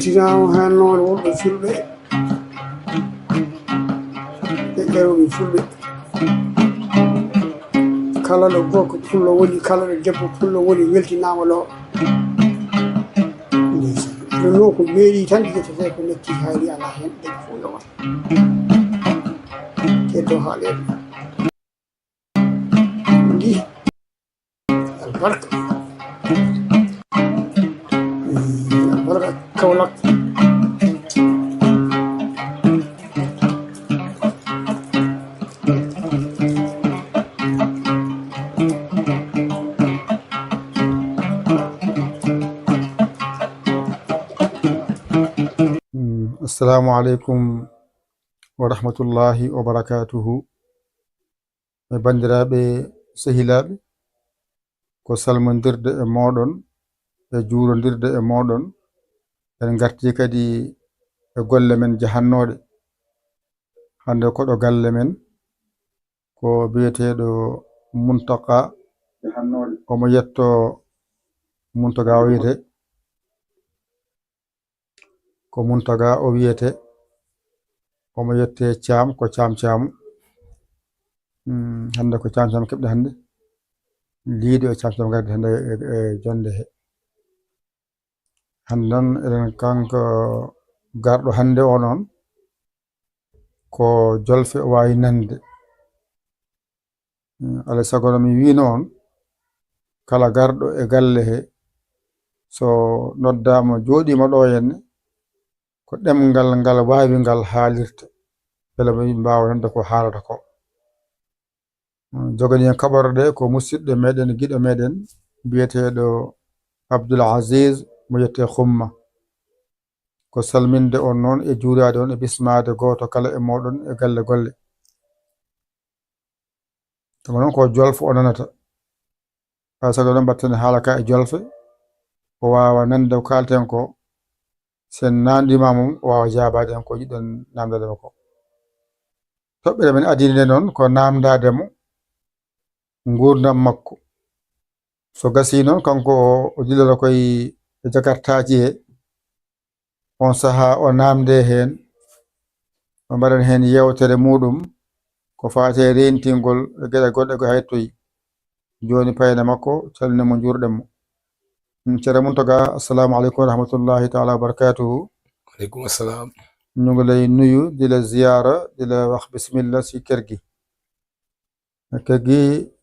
weltinama ha noon wonɓe fulɓe e ɗeroɓe fulɓe kala ɗo gorko pullo woni kala ɗo debbo pullo woni weltinama lo ɗum noon ko meeɗi tan ƴettete ko metti haali ala hen ɗen fof yowa keddo haaleɓe ndi albarka albarka Kaolack assalamu aleykum wa rahmatullahi wa barakatuhu e bandiraɓe sehilaɓe ko salmodirde e moɗon e juurodirde e moɗon en garti kadi e golle men jahannoɗe hande koɗo galle men ko biyeteɗo Muntaka jahannoɗe omo yetto Muntaga o wiyete ko Muntaga o wiyete omo yette Thiam ko Thiamu hande ko Thiam keɓɗe hande liiɗo e Thiam gardi hande e jonde he hande noon eɗen kanko garɗo hande o noon ko jolfe o wawi nande alay saago no mi wino on kala garɗo e galle he so noddama jooɗima ɗo henne ko ɗemgal ngal wawi ngal haalirta beele mo mbawa nande ko haalata ko jogani en kaɓaro ɗe ko musidɗo meɗen giɗo meɗen biyeteɗo Abdoul Aziz mo yette Xumma ko salminde on noon e juurade on e bismade goto kala e moɗon e galle golle tama noon ko jolfo o nanata hay sago ɗon batten haala ka e jolfe o wawa nande ko kalten ko sen nandima mum o wawa jabade hen ko jiɗɗon namdadema ko toɓɓere men adine noon ko namdademo gurdam makko so gasi noon kanko o dillara koye e jakartaji he on saaha o namde hen o mbaɗen hen yewtere muɗum ko fate rentingol e gueɗe goɗɗe ko haytoyi joni payne makko calminimo jurɗen mo ceerno Muntaga assalamu aleykum wa rahmatullahi taala wa barakatuhu aleykum assalam ñu ngi lay nuyu di la ziyaara di la wax bismillah si kër gi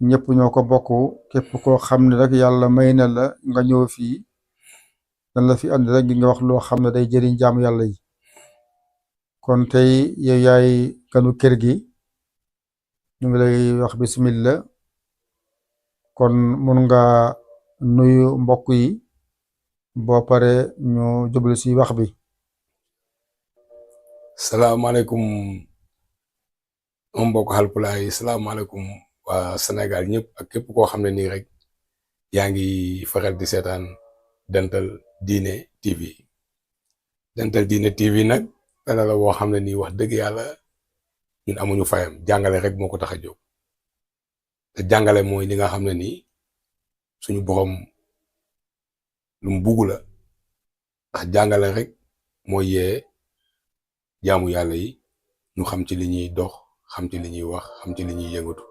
ñëpp ñoo ko bokk képp koo xam ne rek yàlla may na la nga ñëw fii dan la fi andi rek nga wax loo xam ne day jëriñ jaamu yàlla yi kon tey yow yaay ganu kër gi ñu ngi lay wax bismillah kon mun nga nuyu mbokk yi boo pare ñu jublu si wax bi salaamaaleykum mbokk Haalpulaar yi salaamaaleykum waa Sénégal ñëpp ak képp koo xam ne nii rek yaa ngi faral di seetaan Dental Dine TV Dental Dine TV nag télé la boo xam ne nii wax dëgg yàlla ñun amuñu fayam jàngale rek moo ko tax a jóg te jàngale mooy li nga xam ne nii suñu borom lu mu bugg la ndax jàngale rek mooy yee jaamu yàlla yi ñu xam ci li ñuy dox xam ci li ñuy wax xam ci li ñuy yëngatu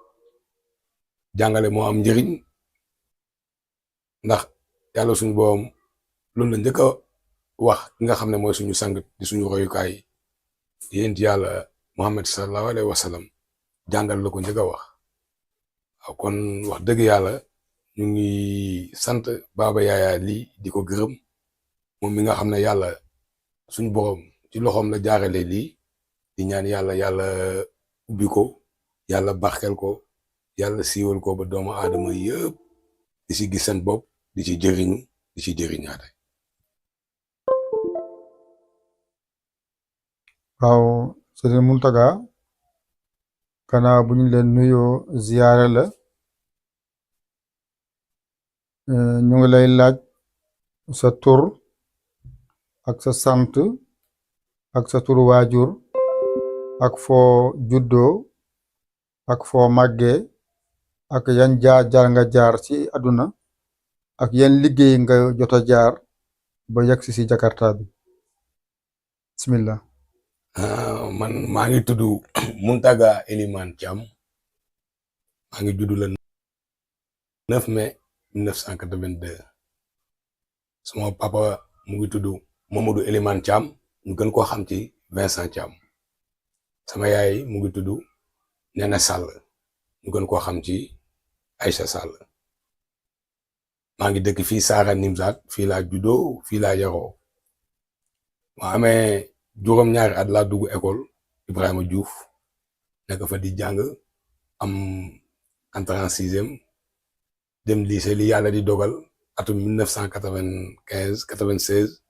jàngale moo am njëriñ ndax yàlla suñu borom loolu la njëkk a wax ki nga xam ne mooy suñu sang di suñu royukaay di yéen yàlla Muhammad sallallahu alayhi wa sallam jàngal la ko njëkk a wax waaw kon wax dëgg yàlla ñu ngi sant Baba Yaya lii di ko gërëm moom mi nga xam ne yàlla suñu borom ci loxoom la jaarale lii di ñaan yàlla ubbi ko yàlla barkel ko yàlla siiwal ko ba doomu aadama yëpp di ci gis seen bopp di ci jëriñu di ci jëriñaate. waaw Sëriñ Muntaga gannaaw bu ñu leen nuyoo ziyaare la ñu ngi lay laaj sa tur ak sa sant ak sa turu waajur ak foo juddoo ak foo màggee ak yan jaar nga jaar ci àdduna ak yan liggéey nga jot a jaar ba yegg si Jakarta bi. bismillah. man maa ngi tudd Muntaga Elimane Thiam maa ngi judd le 9 mai 1982 sama papa mu ngi tudd Mamadou Elimane Thiam ñu gën koo xam ci Vincent Thiam sama yaay mu ngi tudd Nene Sall ñu gën koo xam ci Aïcha Sall maa ngi dëkk fii Saara Nimzaat fii laa juddoo fii laa yaroo ma amee juróom-ñaari at laa dugg école Ibrahima Diouf nekk fa di jàng am entrée en sixième dem lycée li yàlla di dogal atum 1995-96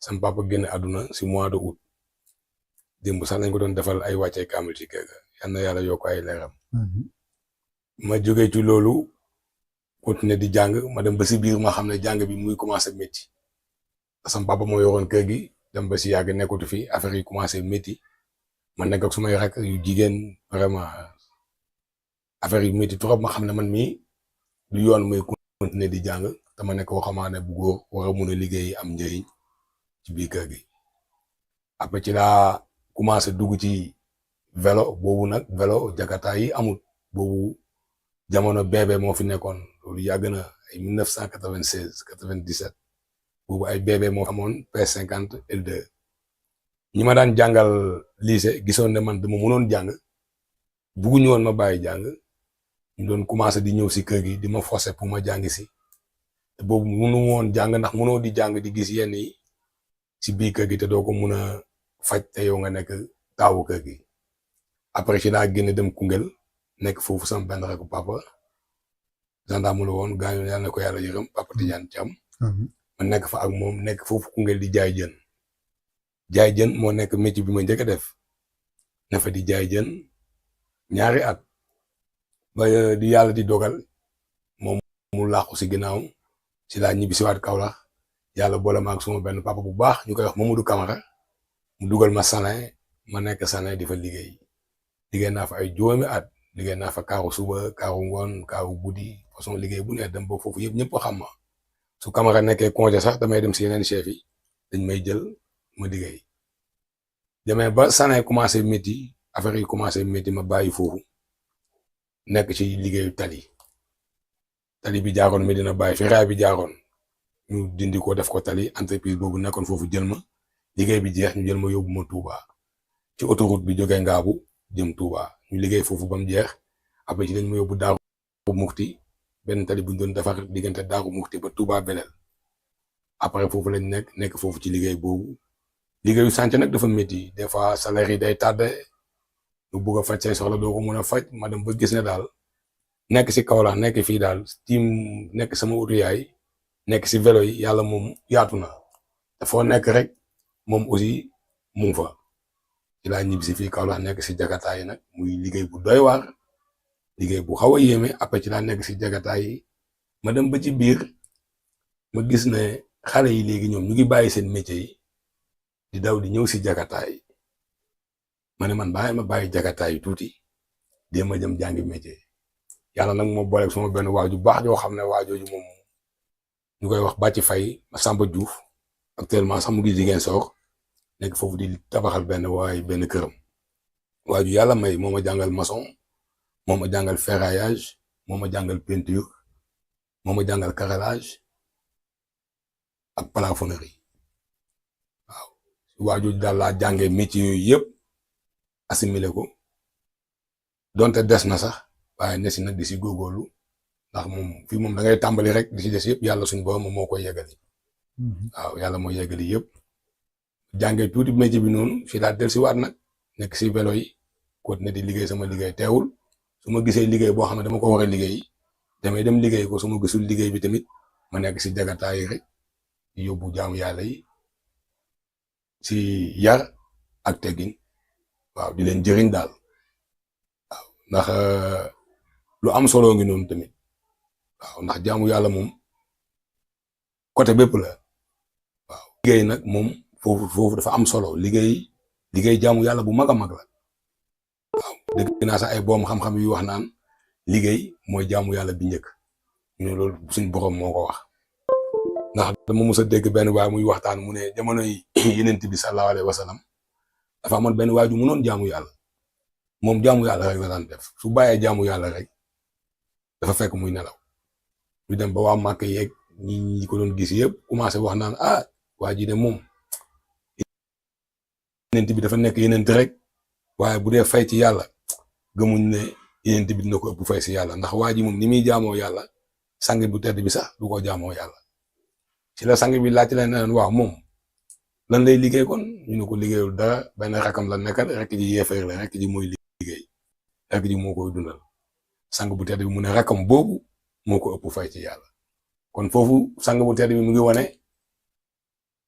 sama papa génn àdduna si mois de août démb sax nañ ko doon defal ay wàccee kaamil ci kër ga yal na yàlla yokk ay leeram ma jógee ci loolu continuer di jàng ma dem ba si biir ma xam ne jàng bi muy commencé métti sama papa moo yoroon kër gi dem ba si yàgg nekkatu fi affaire yi commencé métti ma nekk ak sumay rakk yu jigéen vraiment affaire yu métti trop ma xam ne man mii du yoon muy continuer di jàng te ma nekk waxambaane bu góor war a mun a liggéey am njëriñ ci biir kër gi après ci laa commencé dugg ci vélo boobu nag vélo Jakarta yi amul boobu jamono bébé moo fi nekkoon loolu yàgg na ay 1996 97 boobu ay bébé moo amoon P50 L2 ñi ma daan jàngal lycée gisoon ne man dama mënoon jàng bugguñu woon ma bàyyi jàng ñu doon commencé di ñëw si kër gi di ma forcer pour ma jàng si te boobu mënu woon jàng ndax mënoo di jàng di gis yenn yi si biir kër gi te doo ko mun a faj te yow nga nekk taawu kër gi après ci laa génn dem Koungheul nekk foofu sama benn rakku papa gendarme la woon gaañu yàlla na ko yàlla yërëm papa Tidiane Thiam ma nekk fa ak moom nekk foofu Koungheul di jaay jën moo nekk métier bi ma njëkk a def ne fa di jaay jën ñaari at ba di yàlla di dogal moom mu làqu si ginnaaw si laa ñibbi si waat Kaolack yàlla boole ma ak suma benn papa bu baax ñu koy wax Mamadou Camara mu dugal ma Salin ma nekk Salin di fa liggéey naa fa ay juróomi at liggéey naa fa kaaru suba kaaru ngoon kaaru guddi façon liggéey bu ne dem ba foofu yëpp ñëpp xam ma su Camara nekkee congé sax damay dem si yeneen chef yi dañ may jël ma liggéey demee ba Salin commencé métti affaire yi commencé métti ma bàyyi foofu nekk ci liggéeyu tali bi jaaroon Medina Baye fi raay bi jaaroon ñu dindi ko def ko tali entreprise boobu nekkoon foofu jël ma liggéey bi jeex ñu jël ma yóbbu ma Touba ci autoroute bi jógee Ngaabu jëm Touba ñu liggéey foofu ba mu jeex après ci dañ ma yóbbu Daaru Muxti benn tali bu ñu doon defar diggante Daaru Muxti ba Touba Belel après foofu lañ nekk foofu ci liggéey boobu liggéeyu chantier nag dafa métti des fois salaire yi day tardé lu bëgg a faj say soxla doo ko mën a faj ma dem ba gis ne daal nekk si Kaolack nekk fii daal tiim nekk sama utu yaay nekk si vélo yi yàlla moom yaatu na dafoo nekk rek moom aussi mu ngi fa ci laa ñibbi si fii Kaolack nekk si Jakarta yi nag muy liggéey bu doy waar liggéey bu xaw a yéeme après ci laa nekk si Jakarta yi ma dem ba ci biir ma gis ne xale yi léegi ñoom ñu ngi bàyyi seen métier yi di daw di ñëw si Jakarta yi ma ne man ma bàyyi Jakarta yi tuuti déema jëm jàngi métier yàlla nag moo booleeg sama benn waaju baax joo xam ne waajooju moom ñu koy wax Bàcci Fay Samba Diouf actuellement sax mu ngi Ziguinchor nekk foofu di tabaxal benn këram waaju yàlla may moo ma jàngal maçon moo ma jàngal ferraillage moo ma jàngal peinture moo ma jàngal carrelage ak plafonnerie waaw waajooju daal laa jàngee métier yooyu yëpp assimilé ko donte des na sax waaye ne si nag di si góorgóorlu ndax moom fii moom da ngay tàmbali rek di si des yëpp yàlla suñu borom moom moo koy yeggali waaw yàlla moo yeggali yëpp jàngee tuuti métier bi noonu fii laa del si waat nag nekk si vélo yi continuer di liggéey sama liggéey teewul su ma gisee liggéey boo xam ne dama ko war a liggéey damay dem liggéey ko su ma gisul liggéey bi tamit ma nekk si Jakarta yi rek di yóbbu jaamu yàlla yi si yar ak teggin waaw di leen jëriñ daal waaw ndax lu am solo ngi noonu tamit waaw ndax jaamu yàlla moom côté bépp la waaw liggéey nag moom foofu dafa am solo liggéey jaamu yàlla bu mag a mag la waaw dégg naa sax ay boom xam-xam yu wax naan liggéey mooy jaamu yàlla bi njëkk ñu ne loolu suñ borom moo ko wax ndax dama mës a dégg benn waay muy waxtaan mu ne jamono yi Yonent bi sallallahu alayhi wa sallam dafa amoon benn waaju mu noon jaamu yàlla moom jaamu yàlla rek la daan def su bàyyee jaamu yàlla rek dafa fekk muy nelaw ñu dem ba waa màkk yeeg ñi ko doon gis yëpp commencé wax naan waa ji de moom yenent bi dafa nekk yenent rek waaye bu dee fay ci yàlla gëmuñ ne yenent bi dina ko ëpp fay si yàlla ndax waa ji moom ni muy jaamoo yàlla sang bu tedd bi sax du ko jaamoo yàlla ci la sang bi laaj leen ne waaw moom lan lay liggéey kon ñu ne ko liggéeyul dara benn rakam la nekkal rek ji yeefeer la rek ji mooy liggéey rek ji moo koy dundal sang bu tedd bi mu ne rakam boobu moo ko ëpp fay ci yàlla kon foofu sang bu tedd bi mu ngi wane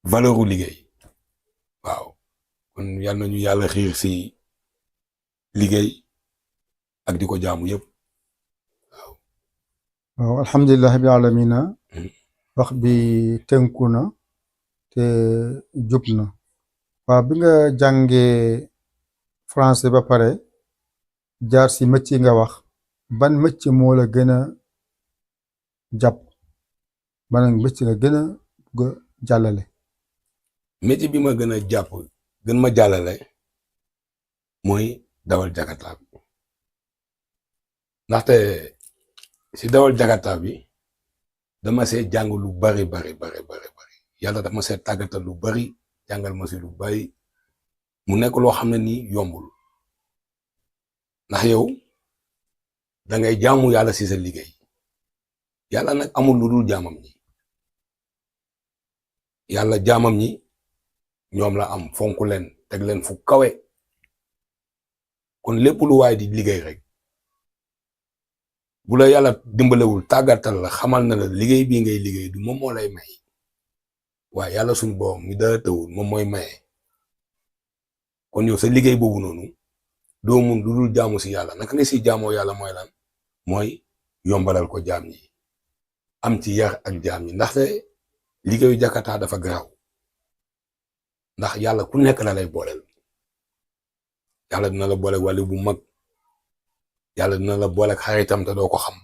valeuru liggéey waaw kon yal nañu yàlla xiir si liggéey ak di ko jaamu yëpp waaw alhamdulilah rabbil alamina wax bi tënku na te jub na waaw bi nga jàngee français ba pare jaar si métier nga wax ban métier moo la gën a jàpp ban métier nga gën a bëgg a jàllale métier bi ma gën a jàpp gën ma jàllale mooy dawal jakarta bi ndaxte si dawal jakarta bi dama see jàng lu bari yàlla dama see tàggatal lu bari jàngal ma si lu bari mu nekk loo xam ne nii yombul ndax yow da ngay jaamu yàlla si sa liggéey yàlla nag amul lu dul jaamam ñi yàlla jaamam ñi ñoom la am fonk leen teg leen fu kawe kon lépp lu waay di liggéey rek bu la yàlla dimbalewul tàggatal la xamal na la liggéey bii ngay liggéey du moom moo lay may waaye yàlla suñu borom mi dara tawul moom mooy maye kon yow sa liggéey boobu noonu doo mun lu dul jaamu si yàlla naka nga si jaamoo yàlla mooy lan mooy yombalal ko jaam yi am ci yar ak jaam yi ndaxte liggéeyu jakarta dafa garaaw ndax yàlla ku nekk la lay booleel yàlla dina la boole wàllu bu mag yàlla dina la boole xaritam te doo ko xam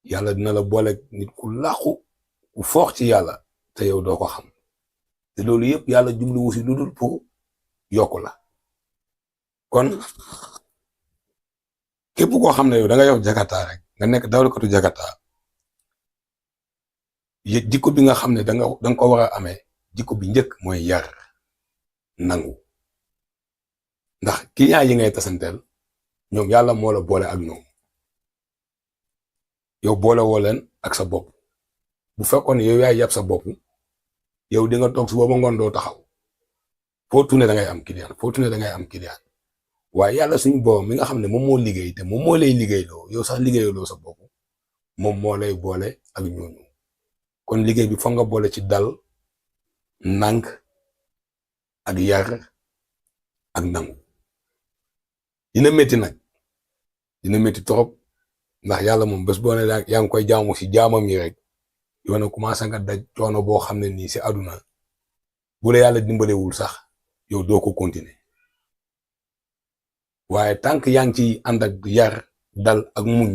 yàlla dina la boole nit ku làqu ku foox ci yàlla te yow doo ko xam te loolu yëpp yàlla jubluwu si lu dul pour yokku la kon képp koo xam ne yow da nga yor jakarta rek nga nekk dawalkatu jakarta jikko bi nga xam ne danga ko war a amee jikko bi njëkk mooy yar nangu ndax client yi ngay tasanteel ñoom yàlla moo la boole ak ñoom yow boole woo leen ak sa bopp bu fekkoon yow yaay yab sa bopp yow di nga toog su booba ngoon doo taxaw foo tourné da ngay am client foo tourné da ngay am client waaye yàlla suñu borom mi nga xam ne moom moo liggéey te moom moo lay liggéeyloo yow sax liggéeyaloo sa bopp moom moo lay boole ak ñooñu kon liggéey bi foog nga boole ci dal nànk ak yar ak nangu dina métti nag dina métti trop ndax yàlla moom bés boo ne yaa ngi koy jaamu si jaamam yi rek yow nag commencé nga daj coono boo xam ne nii si àdduna bu la yàlla dimbalewul sax yow doo ko continuer waaye tànk yaa ngi ci ànd ak yar dal ak muñ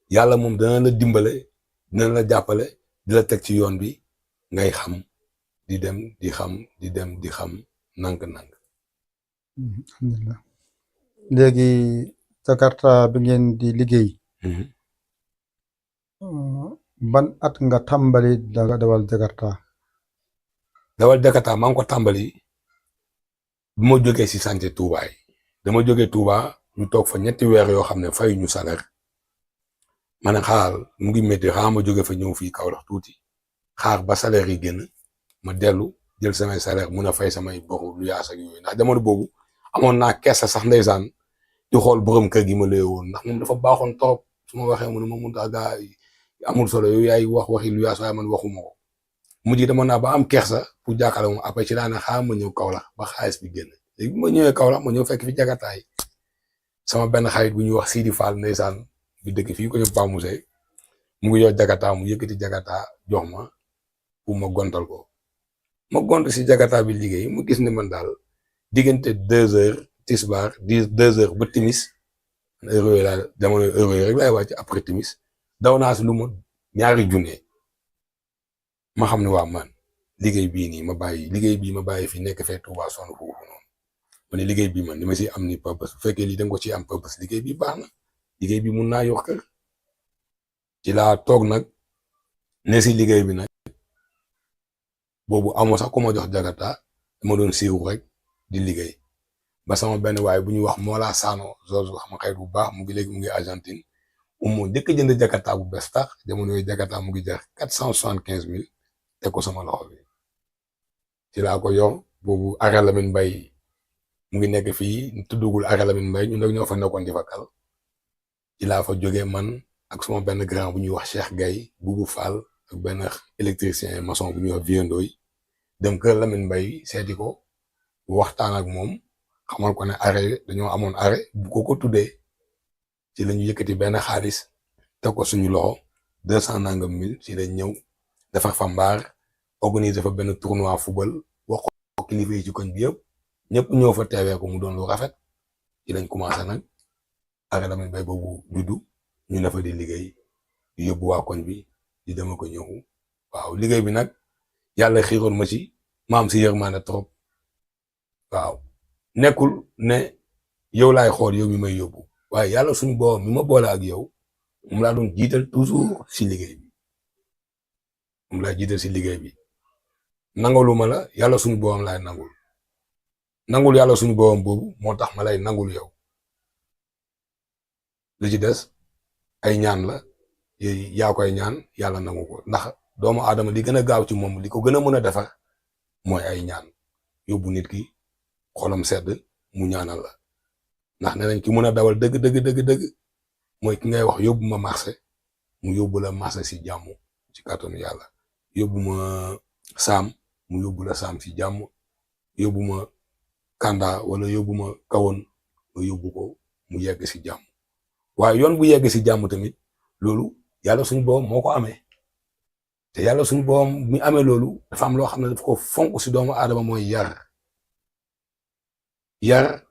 yàlla moom dana la dimbale dina la jàppale di la teg ci yoon bi ngay xam di dem di xam di dem di xam nank-nank. alhamdulilah léegi jakarta bi ngeen di liggéey ban at nga tàmbali dawal jakarta maa ngi ko tàmbali bu ma jógee si santé Touba yi dama jógee Touba ñu toog fa 3 weer yoo xam ne fay ñu salaire ma ne xaar mu ngi métti xaar ma jóge fa ñëw fii Kaolack tuuti xaar ba salaire yi génn ma dellu jël samay salaire mun a fay samay boru lu yaas ak yooyu ndax jamono boobu amoon naa kersa sax ndeysaan di xool borom kër gi ma lay woon ndax moom dafa baaxoon trop su ma waxee mu ne ma mun taa gaa amul solo yow yaay wax waxi lu yaas waaye man waxuma ko mujj dama naa ba am kersa pour jàkkaarloo moom après ci daana xaar ma ñëw Kaolack ba xaalis bi génn léegi bu ma ñëwee Kaolack ma ñëw fekk fi jakartaay sama benn xarit bu ñuy wax Sidi Fall ndeysaan bi dëkk fii ko ñu Pa Mousse mu ngi yor jakarta mu yëkkati jakarta jox ma pour ma gontal ko ma gont si jakarta bi liggéey mu gis ne man daal diggante 2 heures tisbaar 2 heures ba timis heure yooyu laa jamono heure yooyu rek laay wàcc après timis daw naa si lu ma 2 junne ma xam ne waa man liggéey bii nii ma bàyyi fi nekk fee Touba sonn foofu noonu ma ne liggéey bi man li ma si am ni purpose bu fekkee lii da nga ko ci am purpose liggéey bi baax na liggéey bi mun naa yor kër ci laa toog nag ne si liggéey bi nag boobu amoo sax ku ma jox Jakarta dama doon siiw rek di liggéey ba sama benn waaye bu ñuy wax Mola Sano George xam xayit bu baax mu ngi léegi mu ngi Argentine moo njëkk jënd Jakarta bu bees tax jamono yooyu Jakarta mu ngi jar 475 000 teg ko sama loxo bi ci laa ko yor boobu Arrêt Lamine Mbaye mu ngi nekk fii tuddugul Arrêt Lamine Mbaye ñun nag ñoo fa nekkoon di fa kal ci laa fa jógee man ak sama benn grand bu ñuy wax Cheikh Gaye Boubou Fall ak benn électricien maçon bu ñuy wax Viendoy dem kër Lamine Mbaye seeti ko waxtaan ak moom xamal ko ne arrêt dañoo amoon arrêt bu ko tuddee ci la ñu yëkkati benn xaalis teg ko suñu loxo 200 nangam mille ci lañ ñëw defar fa mbaar organiser fa benn tournoi football wax ko kilifa yi ci koñ bi yëpp ñëpp ñëw fa teewee ko mu doon lu rafet ci lañ commencé nag Arrêt Lamine Mbaye boobu juddu ñu ne fa di liggéey di yóbbu waa koñ bi di dema ko ñëw waaw liggéey bi nag yàlla xiiroon ma ci ma am si yërmande trop waaw nekkul ne yow laay xool yow mi may yóbbu waaye yàlla suñu borom mi ma boole ak yow moom laa doon jiital toujours si liggéey bi moom laa jiital si liggéey bi nangaluma la yàlla suñu borom laay nangul yàlla suñu borom boobu moo tax ma lay nangul yow li ci des ay ñaan la yaa koy ñaan yàlla nangu ko ndax doomu aadama li gën a gaaw ci moom li ko gën a mën a defar mooy ay ñaan yóbbu nit ki xolam sedd mu ñaanal la ndax nee nañ ki mën a dawal dëgg mooy ki ngay wax yóbbu ma marché mu yóbbu la marché si jàmm ci kàttanu yàlla yóbbu ma saam mu yóbbu la saam si jàmm yóbbu ma kanda wala yóbbu ma kawoon nga yóbbu ko mu yegg si jàmm waaye yoon bu yegg si jàmm tamit loolu yàlla suñu borom moo ko amee te yàlla suñu borom mi amee loolu dafa am loo xam ne daf ko fonk si doomu aadama mooy yar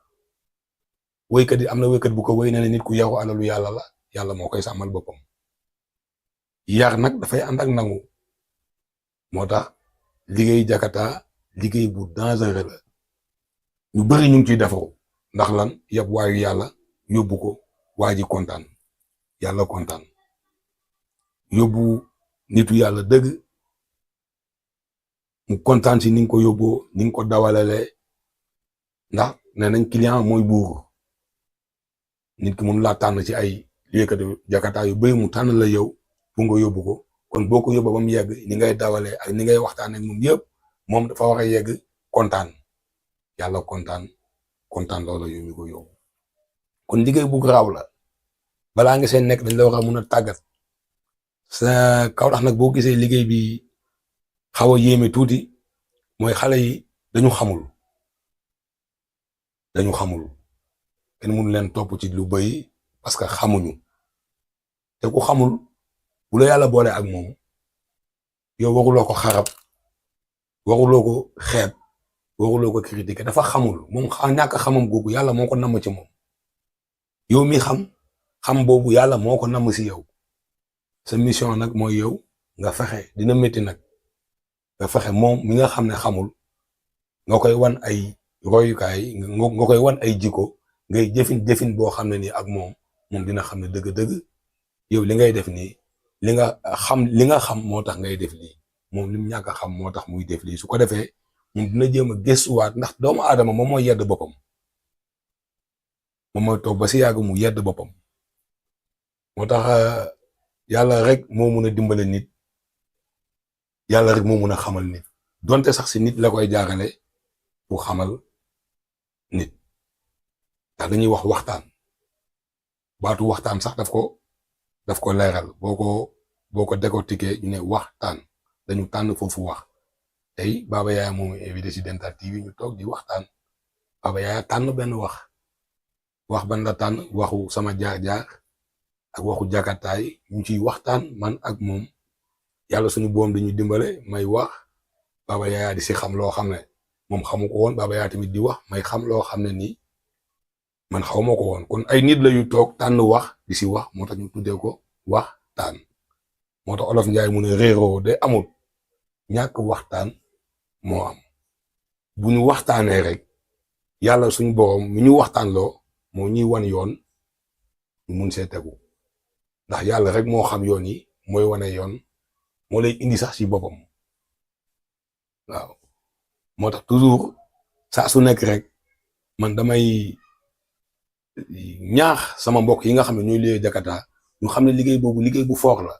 woykat yi am na woykat bu ko woy ne nit ku yaru alalu yàlla la yàlla moo koy sàmmal boppam yar nag dafay ànd ak nangu moo tax liggéey Jakarta liggéey bu dangereux la ñu bari ñu ngi ciy defaru ndax lan yab waayu yàlla yóbbu ko waa ji kontaan yàlla kontaan yóbbu nitu yàlla dëgg mu kontaan si ni nga ko yóbboo ni nga ko dawalalee ndax nee nañ client mooy buur nit ki mun laa tànn ci ay liggéeykatu Jakarta yu bëri mu tànn la yow pour nga yóbbu ko kon boo ko yóbboo ba mu yegg ni ngay dawalee ak ni ngay waxtaan ak moom yëpp moom dafa war a yegg kontaan yàlla kontaan loola yow mi ko yóbbu kon liggéey bu garaaw la balaa nga seen nekk dañ la war a mun a tàggat sa kaw tax nag boo gisee liggéey bi xaw a yéeme tuuti mooy xale yi dañu xamul kenn mënu leen topp ci lu bëri parce que xamuñu te ku xamul bu la yàlla boole ak moom yow waruloo ko xarab waruloo ko xeeb waruloo ko critiquer dafa xamul moom ñàkk xamam googu yàlla moo ko namm ci moom yow mi xam boobu yàlla moo ko namm si yow sa mission nag mooy yow nga fexe dina métti nag nga fexe moom mi nga xam ne xamul nga koy wan ay royukaay nga koy wan ay jikko ngay jëfin boo xam ne nii ak moom dina xam ne dëgg-dëgg yow li ngay def nii li nga xam moo tax ngay def lii moom lim ñàkk a xam moo tax muy def lii su ko defee moom dina jéem a gëstuwaat ndax doomu aadama moom mooy yedd boppam moom mooy toog ba si yàgg mu yedd boppam moo tax yàlla rek moo mun a dimbale nit yàlla rek moo mun a xamal nit donte sax si nit la koy jaarale pour xamal nit ndax dañuy wax waxtaan baatu waxtaan sax daf ko leeral boo ko décortiquer ñu ne waxtaan dañu tànn foofu wax tey Baba Yaya moom invité ci Dental TV ñu toog di waxtaan Baba Yaya tànn benn wax ban la tànn waxu sama jaar-jaar ak waxu Jakarta yi ñu ciy waxtaan man ak moom yàlla suñu boom dañuy dimbale may wax Baba Yaya di si xam loo xam ne moom xamu ko woon Baba Yaya tamit di wax may xam loo xam ne nii man xaw ma ko woon kon ay nit la yu toog tànn wax di si wax moo tax ñu tuddee ko waxtaan moo tax Olof Njaay mu ne réeroo de amul ñàkk waxtaan moo am bu ñu waxtaanee rek yàlla suñu borom mu ñu waxtaanloo moo ñuy wan yoon ñu mun see tegu ndax yàlla rek moo xam yoon yi mooy wane yoon moo lay indi sax ci boppam waaw moo tax toujours saa su nekk rek man damay ñaax sama mbokk yi nga xam ne ñooy liggéey Jakarta ñu xam ne liggéey boobu liggéey bu fort la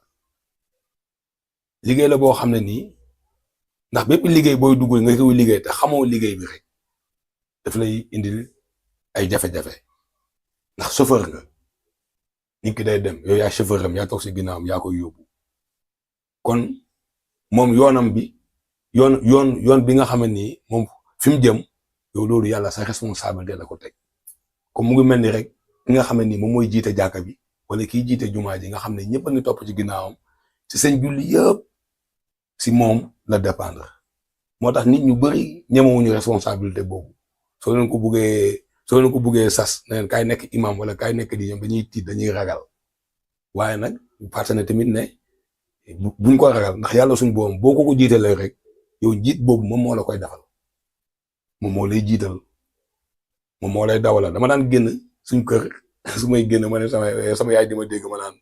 liggéey la boo xam ne nii ndax bépp liggéey booy dugg nga koy liggéey te xamoo liggéey bi rek daf lay indil ay jafe-jafe ndax chauffeur nga nit ki day dem yow yaa chauffeur am yaa toog si ginnaawam yaa koy yóbbu kon moom yoonam bi yoon bi nga xam ne nii moom fi mu jëm yow loolu yàlla sa responsabilité la ko teg comme mu ngi mel ni rek ki nga xam ne nii moom mooy jiite jàkka bi wala kiy jiite jumaa ji nga xam ne ñëpp a ngi topp ci ginnaawam ci seen julli yëpp si moom la dépendre moo tax nit ñu bëri ñemewuñu responsabilité boobu soo leen ko buggee sas na leen kaay nekk imam wala kaay nekk di ñoom dañuy tiit dañuy ragal waaye nag parce que tamit ne buñ ko ragal ndax yàlla suñu boom boo ko jiitalee rek yow jiit boobu moom moo la koy defal moom moo lay jiital moom moo lay dawalal dama daan génn suñ kër su may génn ma ne sama yaay di ma dégg ma naan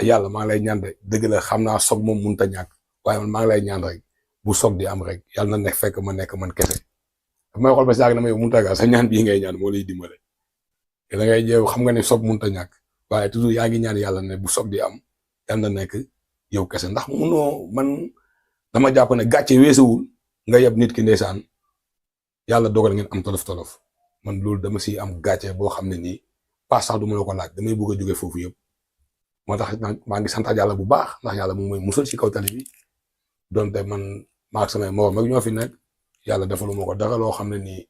yàlla maa ngi lay ñaan de dëgg la xam naa soog moom mënut a ñàkk waaye man maa ngi lay ñaan rek bu soog di am rek yàlla na nekk fekk ma nekk man kese daf may xool ba si yàgg na ma yow mënut a sa ñaan bii ngay ñaan moo lay dimbale te da ngay jéem xam nga ne soog mënut a ñàkk waaye toujours yaa ngi ñaan yàlla ne bu soog di am yàlla na nekk yow kese ndax munoo man dama jàpp ne gàcce weesuwul nga yeb nit ki ndeysaan yàlla dogal ngeen am tolof man loolu dama si am gàcce boo xam ne nii pas sax du ma la ko laaj damay bëgg a jóge foofu yëpp moo tax maa ngi santaat yàlla bu baax ndax yàlla moom mooy musal ci kaw tali bi donte man maa ak samay morom ak ñoo fi nekk yàlla defalu ma ko dara loo xam ne nii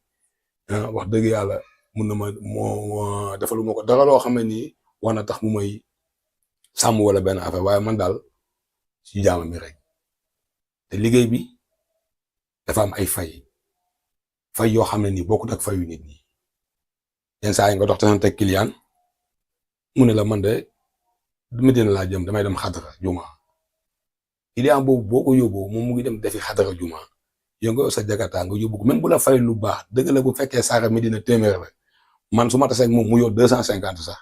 wax dëgg yàlla mun na moo defalu ma ko dara loo xam ne nii war na tax mu may sàmm wala benn affaire waaye man daal ci jaama mi rek te liggéey bi dafa am ay fay yoo xam ne nii bokkut ak fayu nit ñi yenn saa yi nga dox te teg client mu ne la man de Medina laa jëm damay dem xadara juma client boobu boo ko yóbboo moom mu ngi dem defi xadara juma yow nga sa Jakarta nga yóbbu ko même bu la fay lu baax dëgg la bu fekkee saara Medina téeméer la man su ma tasee moom mu yor 250 sax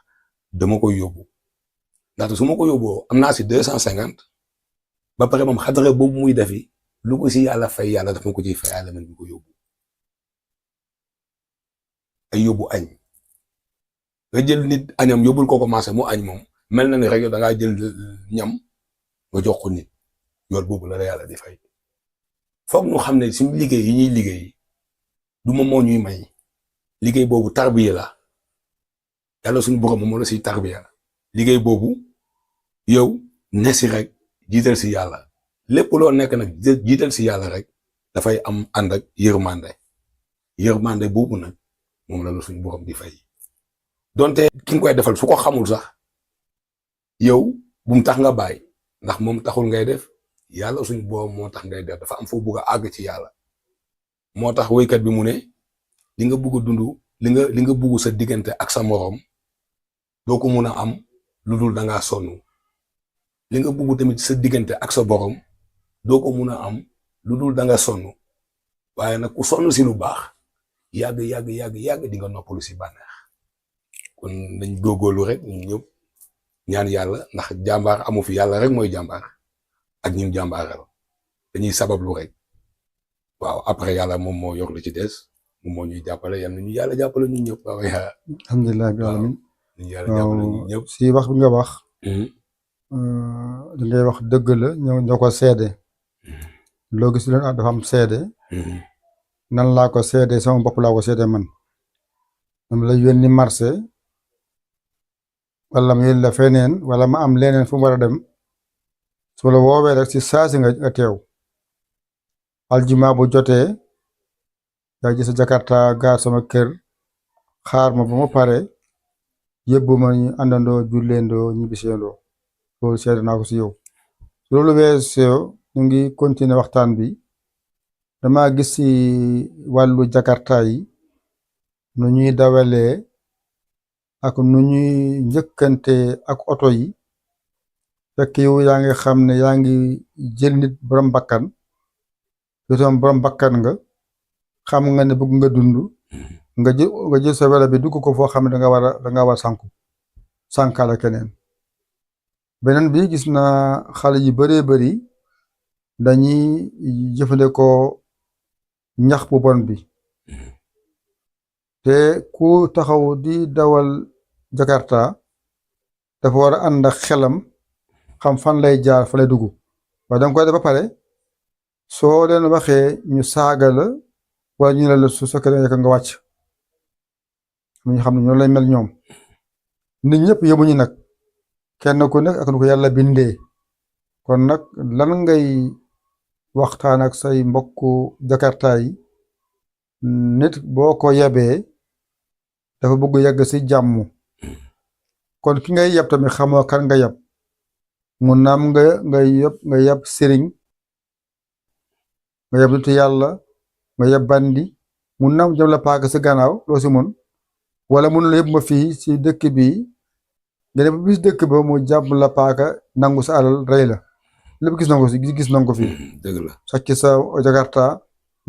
dama koy yóbbu ndaxte su ma ko yóbboo am naa si 250 ba pare moom xadara boobu muy defi lu ko si yàlla fay yàlla daf ma ko ciy fay yàlla man bi ko yóbbu ay yóbbu añ nga jël nit añam yóbbul ko commencé mu añ moom mel na ni rek yow da ngaa jël ñam nga jox ko nit yool boobu la yàlla di fay foog ñu xam ne suñu liggéey yi ñuy liggéey du moom moo ñuy may liggéey boobu tarbiya la yàlla suñu borom moo la siy tarbiya liggéey boobu yow ne si rek jiital si yàlla lépp loo nekk nag jiital si yàlla rek dafay am ànd ak yërmande boobu nag moom la suñu borom di fay donte ki nga koy defal su ko xamul sax yow bu mu tax nga bàyyi ndax moom taxul ngay def yàlla suñu borom moo tax ngay def dafa am foo bëgg a àgg ci yàlla moo tax woykat bi mu ne li nga bëgg a dund li nga bëgg sa diggante ak sa morom doo ko mun a am lu dul da ngaa sonn li nga bëgg tamit sa diggante ak sa borom doo ko mun a am lu dul da nga sonn waaye nag ku sonn si lu baax yàgg di nga noppalu si bànneex kon dañ góorgóorlu rek ñun ñëpp ñaan yàlla ndax jàmbaar amu fi yàlla rek mooy jàmbaar ak ñun jàmbaaral dañuy sabablu rek waaw après yàlla moom moo yor lu ci des moom moo ñuy jàppale yal na ñu yàlla jàppale ñun ñëpp waaw alhamdulilah bi alamin ñu yàlla jàppale ñun ñëpp si wax bi nga wax li ngay wax dëgg la ñoo ko seede loo gis leen dafa am seede nan laa ko seede sama bopp laa ko seede man dama la yónni marché wala mu yónni la feneen wala ma am leneen fu mu war a dem su la woowee rek si saasi nga teew aljuma bu jotee yaa gis sa Jakarta gaar sama kër xaar ma ba ma pare yóbbu ma ñu àndandoo julleendoo ñibbiseendoo loolu seede naa ko si yow su loolu weesoo ñu ngi continuer waxtaan bi dama gis si wàllu Jakarta yi nu ñuy dawalee ak nu ñuy njëkkante ak oto yi fekk yow yaa ngi xam ne yaa ngi jël nit borom bakkan yow tam borom bakkan nga xam nga ne bëgg nga dund nga jël sa welo bi dugg ko foo xam ne da nga war sànkaale keneen. beneen bi gis naa xale yu bëree bëri dañuy jëfandikoo ñax bu bon bi te ku taxaw di dawal Jakarta dafa war a ànd ak xelam xam fan lay jaar fa lay dugg waaye danga koy def ba pare soo leen waxee ñu saaga la wala ñu ne la su fekkee ne nga wàcc ñu xam ne ñoo lay mel ñoom. nit ñëpp yemuñu nag kenn ku nekk ak nu ko yàlla bindee kon nag lan ngay waxtaan ak say mbokku Jakarta yi nit boo ko yebee dafa bëgg yegg ci jàmm kon ki ngay yeb tamit xamoo kan nga yeb mu naam nga yeb sëriñ nga yeb nitu yàlla nga yeb bandi mu naam jëm la paaka ci gannaaw loo ci mun wala mun la yëpp ma fii ci dëkk bi nga dem bis dëkk ba mu jàpp la paaka nangu sa alal rey la lépp gis nañ ko fii dëgg la sàcc sa Jakarta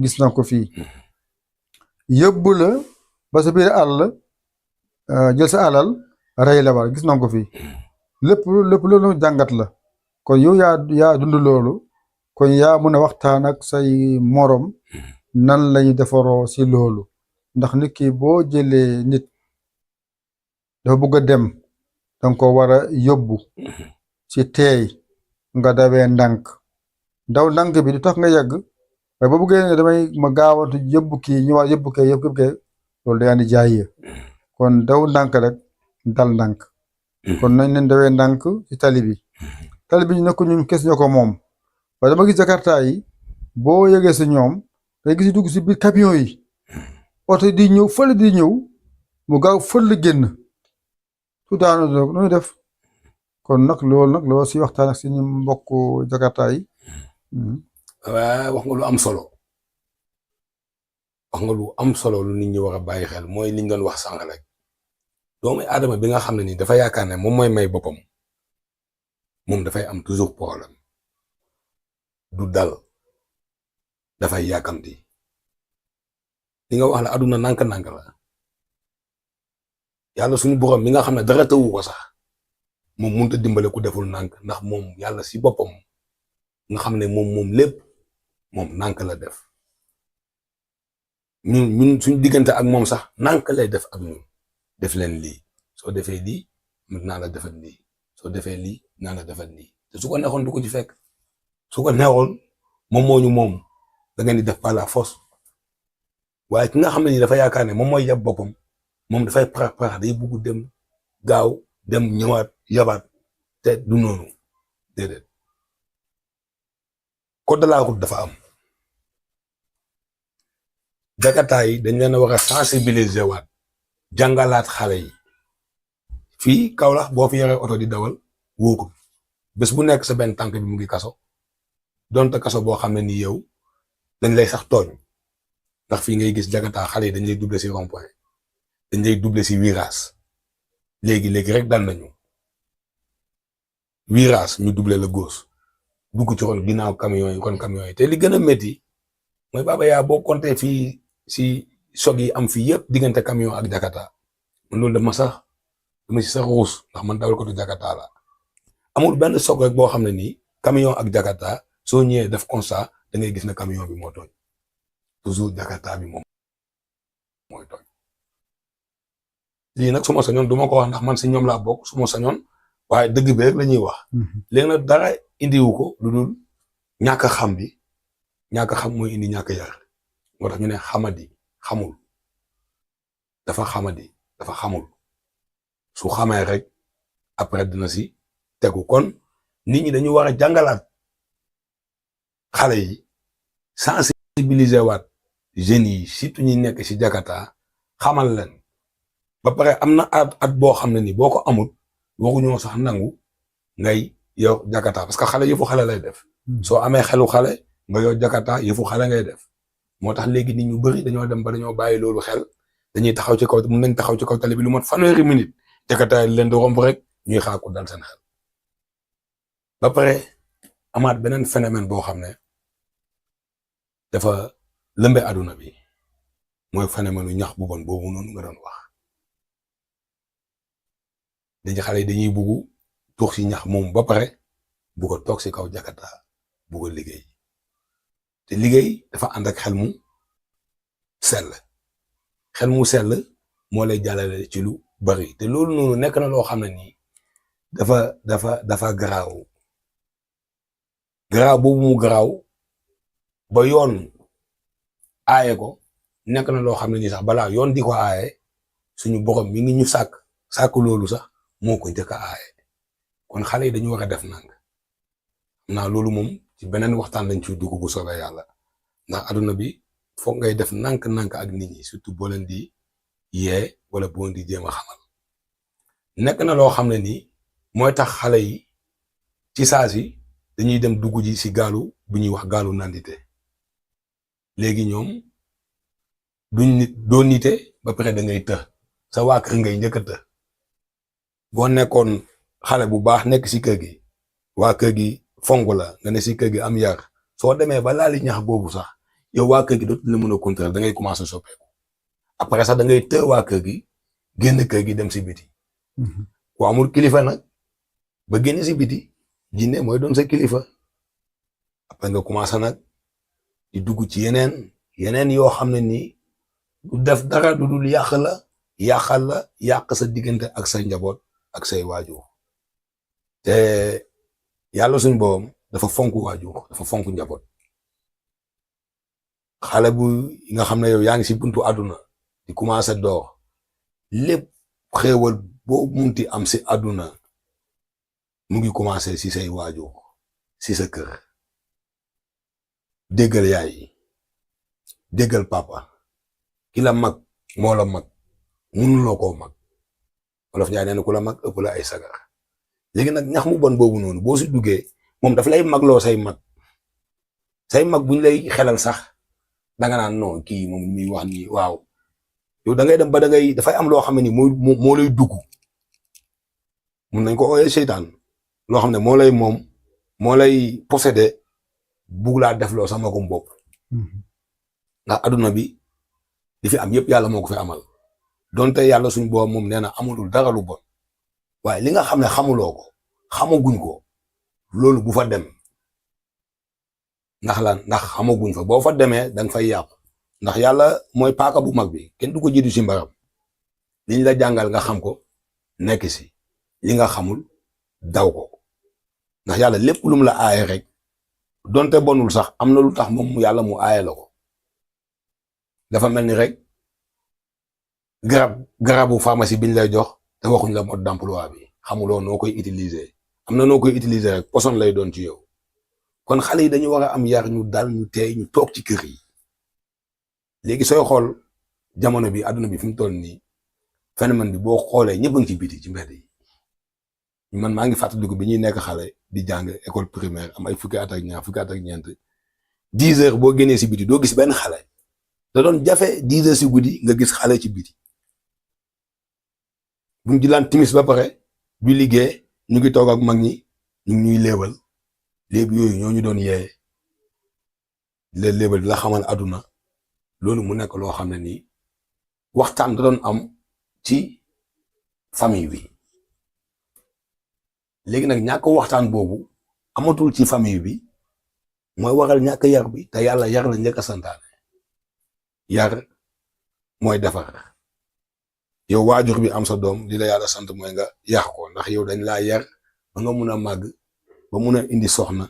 gis nañ ko fii yóbbu la ba sa biir àll jël sa alal rey la war gis nañ ko fii lépp loolu jàngat la kon yow yaa dund loolu kon yaa mun a waxtaan ak say morom nan lañu defaroo ci loolu ndax nit ki boo jëlee nit dafa bëgg a dem danga ko war a yóbbu ci teey nga dawee ndànk daw ndànk bi du tax nga yegg waaye boo bëggee ne damay ma gaawantu yóbbu kii ñëwaat yóbbu kee loolu day andi jaay kon daw ndànk rek dal ndànk kon nañ leen dawee ndànk ci tali bi ñu nekk ñun kes ñoo ko moom waaye dama gis Jakarta yi boo yegee si ñoom day gis dugg si biir camion yi oto di ñëw fële di ñëw mu gaaw fële génn su daanu noonu def kon nag loolu si waxtaan ak suñu mbokku Jakarta yi. waaw wax nga lu am solo lu nit ñi war a bàyyi xel mooy liñ doon wax sànq rek doomu aadama bi nga xam ne nii dafa yaakaar ne moom mooy may boppam moom dafay am toujours problème du dal dafay yàkkamti li nga wax la aduna nànk-nànk la yàlla suñu borom mi nga xam ne dara tawu ko sax moom mënut a dimbale ku deful nànk ndax moom yàlla si boppam nga xam ne moom lépp moom nànk la def ñun suñu diggante ak moom sax nànk lay def ak ñun def leen lii soo defee lii naa la defal lii soo defee lii naa la defal lii te su ko neexoon du ko ci fekk su ko neexoon moom da ngeen di def par la force waaye ki nga xam ne nii dafa yaakaar ne moom mooy yab boppam moom dafay parax day bugg dem gaaw dem ñëwaat yabaat te du noonu déedéet code de la route dafa am Jakarta yi dañ leen a war a sensibiliser waat jàngalaat xale yi fii Kaolack boo fi yoree oto di dawal wóorul bés bu nekk sa benn tànk bi mu ngi kaso donte kaso boo xam ne ni yow dañ lay sax tooñ ndax fii ngay gis Jakarta xale yi dañ lay doubler ci rond-point dañ lay doubler ci virage léegi rek dal nañu virage ñu doubler la gauche dugg ci ron ginnaaw camion yi te li gën a métti mooy Baba yaa boo compter fii ci choc yi am fii yëpp diggante camion ak Jakarta man loolu dama ci sax ruus ndax man dawal ko du Jakarta la amul benn choc rek boo xam ne nii camion ak Jakarta soo ñëwee def constat da ngay gis ne camion bi moo tooñ toujours Jakarta bi moom mooy tooñ lii nag su ma sañoon du ma ko wax ndax man si ñoom laa bokk su ma sañoon waaye dëgg bi rek la ñuy wax léegi nag dara indiwu ko lu dul ñàkk xam bi ñàkk xam mooy indi ñàkk yar moo tax ñu ne xamadi xamul dafa xamul su xamee rek après dina si tegu kon nit ñi dañu war a jàngalaat xale yi sensibiliser waat jeunes yi surtout ñi nekk ci Jakarta xamal leen ba pare am na at boo xam ne ni boo ko amul waxuñoo sax nangu ngay yor Jakarta parce que xale yëfu xale lay def soo amee xelu xale nga yor Jakarta yëfu xale ngay def moo tax léegi nit ñu bëri dañoo dem ba dañoo bàyyi loolu xel dañuy taxaw ci kaw mun nañ taxaw ci kaw tali bi lu mat 30 minutes Jakarta leen di romb rek ñuy xaar ko dal seen xel ba pare amaat beneen phénomène boo xam ne dafa lëmbe àdduna bi mooy phénomène ñax bu bon boobu noonu nga doon wax dañu xale yi dañuy bugg tuux si ñax moom ba pare bugg a toog si kaw Jakarta bugg a liggéey te liggéey dafa ànd ak xel mu sell moo lay jàllale ci lu bari te loolu noonu nekk na loo xam ne nii dafa garaaw boobu mu garaaw ba yoon aaye ko nekk na loo xam ne nii sax balaa yoon di ko aaye suñu borom mi ngi ñu sàkk loolu sax moo ko njëkk a aaye kon xale yi dañu war a def nang naa loolu moom ci beneen waxtaan lañ ciy dugg bu soobee yàlla ndax aduna bi foog ngay def nank ak nit ñi surtout boo leen di yee wala boo leen di jéem a xamal nekk na loo xam ne nii mooy tax xale yi ci saa si dañuy dem dugg ji si gaalu bu ñuy wax gaalu nandite léegi ñoom doo nite ba pare da ngay të sa waa kër ngay njëkk a të boo nekkoon xale bu baax nekk si kër gi waa kër gi fonk la nga ne si kër gi am yar soo demee ba laali ñax boobu sax yow waa kër gi dootul la mën a contrôler da ngay commencer soppeeku après sax da ngay të waa kër gi génn kër gi dem si biti ku amul kilifa nag ba génn si biti jinne mooy doon sa kilifa après nga commencer nag di dugg ci yeneen yoo xam ne nii du def dara du dul yàq sa diggante ak sa njaboot ak say waajur te yàlla suñu borom dafa fonk waajur dafa fonk njaboot xale bu nga xam ne yow yaa ngi si buntu àdduna di commencer door lépp xéewal boo munti am si àdduna mu ngi commencer si say waajur si sa kër déggal yaay déggal papa ki la mag moo la mag mënuloo koo mag wolof Njaay nee na ku la mag ëpp la ay sagar léegi nag ñax mu bon boobu noonu boo si duggee moom daf lay magloo say mag buñ lay xelal sax danga naan non kii moom muy wax nii waaw yow da ngay dem ba dafay am loo xam ne ni moo lay dugg mun nañ ko ooyee seytaan loo xam ne moo lay posséder bugg laa def loo sama ko bopp ndax adduna bi li fi am yëpp yàlla moo ko fi amal donte yàlla suñu boobu moom nee na amulul dara lu bon waaye li nga xam ne xamuloo ko xamaguñ ko loolu bu fa dem ndax xamaguñ fa boo fa demee danga fay yàqu ndax yàlla mooy paaka bu mag bi kenn du ko jiitu si mbaram liñ la jàngal nga xam ko nekk si li nga xamul daw ko ndax yàlla lépp lum la aaye rek donte bonul sax am na lu tax moom yàlla mu aaye la ko dafa mel ni rek garabu pharmacie biñ lay jox te waxuñ la mode d'emploi bi xamuloo noo koy utiliser am na noo koy utiliser rek poson lay doon ci yow kon xale yi dañu war a am yar ñu dal ñu teey ñu toog ci kër yi léegi sooy xool jamono bi àdduna bi fi mu toll nii phénomène bi boo xoolee ñëpp a ngi ci biti ci mbedd yi man maa ngi fàttaliku bi ñuy nekk xale di jàng école primaire am ay fukki at ak ñeent 10 heures boo génnee si biti doo gis benn xale da doon jafe 10 heures si guddi nga gis xale ci biti buñ jilaan timis ba pare du liggéey ñu ngi toog ak mag ñi ñu ngi ñuy léebal léeb yooyu ñoo ñu doon yee léebal di la xamal àdduna loolu mu nekk loo xam ne nii waxtaan da doon am ci famille bi léegi nag ñàkk waxtaan boobu amatul ci famille bi mooy waral ñàkk yar bi te yàlla yar la njëkk a santaane yar mooy defar yow waajur bi am sa doom li la yàlla sant mooy nga yar ko ndax yow dañ laa yar ba nga mun a màgg ba mun a indi soxna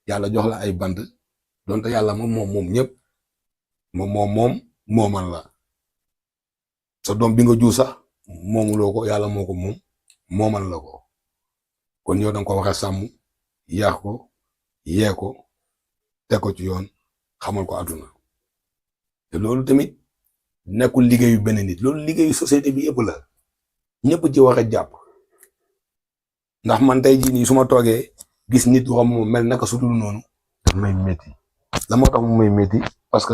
yàlla jox la ay bant donte yàlla moom ñëpp moomal la sa doom bi nga jur sax moomuloo ko yàlla moo ko moomal la ko kon yow danga ko war a sàmm yar ko yee ko teg ko ci yoon xamal ko àdduna te loolu tamit nekkul liggéeyu benn nit loolu liggéeyu société bi yëpp la ñëpp ci war a jàpp ndax man tey jii nii su ma toogee gis nit romb mu mel naka su dul noonu daf may métti la moo tax mu may métti parce que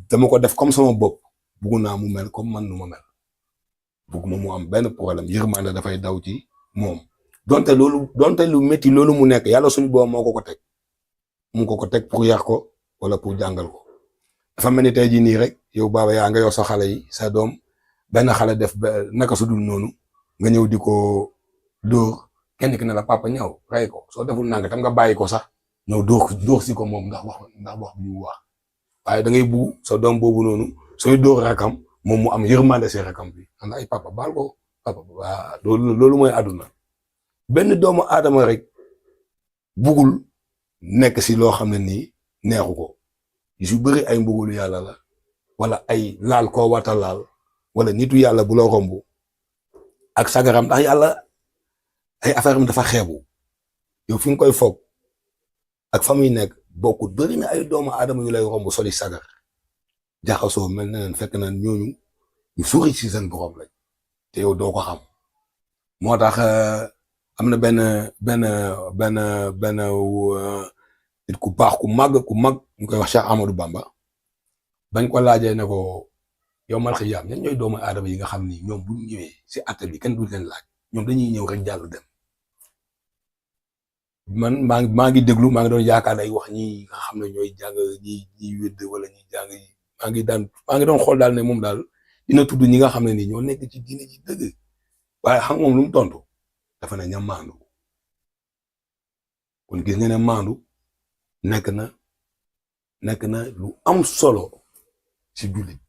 dama ko def comme sama bopp bugg naa mu mel comme man nu ma mel bugguma mu am benn problème yërmande dafay daw ci moom donte lu métti loolu mu nekk yàlla suñu boobu moo ko ko teg mu ko teg pour yar ko wala pour jàngal ko dafa mel ni tey jii nii rek yow baaba yaa nga yor sa xale yi sa doom benn xale def naka su dul noonu nga ñëw di ko dóor kenn ki ne la papa ñëw rey ko soo deful nang tam nga bàyyi ko sax ñëw dóor si ko moom ndax wax bi mu wax waaye da ngay bu sa doom boobu noonu sooy dóor rakam moom mu am yërmande si rakam bi am ay papa baal ko papa waa loolu mooy àdduna benn doomu aadama rek bugul nekk si loo xam ne nii neexu ko yu bëri ay mbugulu yàlla la wala ay laal koo wata laal wala nitu yàlla bu la romb ak sagaram ndax yàlla ay affaire am dafa xeebu yow fi nga koy foog ak fa muy nekk bokkut bëri na ay doomu aadama yu lay romb soli sagar jaxasoo mel na leen fekk na ñooñu ñu suuri ci seen borom lañ te yow doo ko xam moo tax am na benn nit ku baax ku mag ñu koy wax Cheikh Amadou Bamba bañ ko laajee ne ko yow mal xiyaam ñan ñooy doomu aadama yi nga xam ni ñoom bu ñëwee si àtte bi kenn du leen laaj ñoom dañuy ñëw rek jàll dem man maa ngi déglu maa ngi doon yaakaar ay wax ñi nga xam ne ñooy jàng ñi wédd wala ñi jàng maa ngi doon xool daal ne moom daal dina tudd ñi nga xam ne nii ñoo nekk ci diine ji dëgg waaye xam moom lu mu tontu dafa ne ña maandu kon gis nga ne maandu nekk na lu am solo ci jullit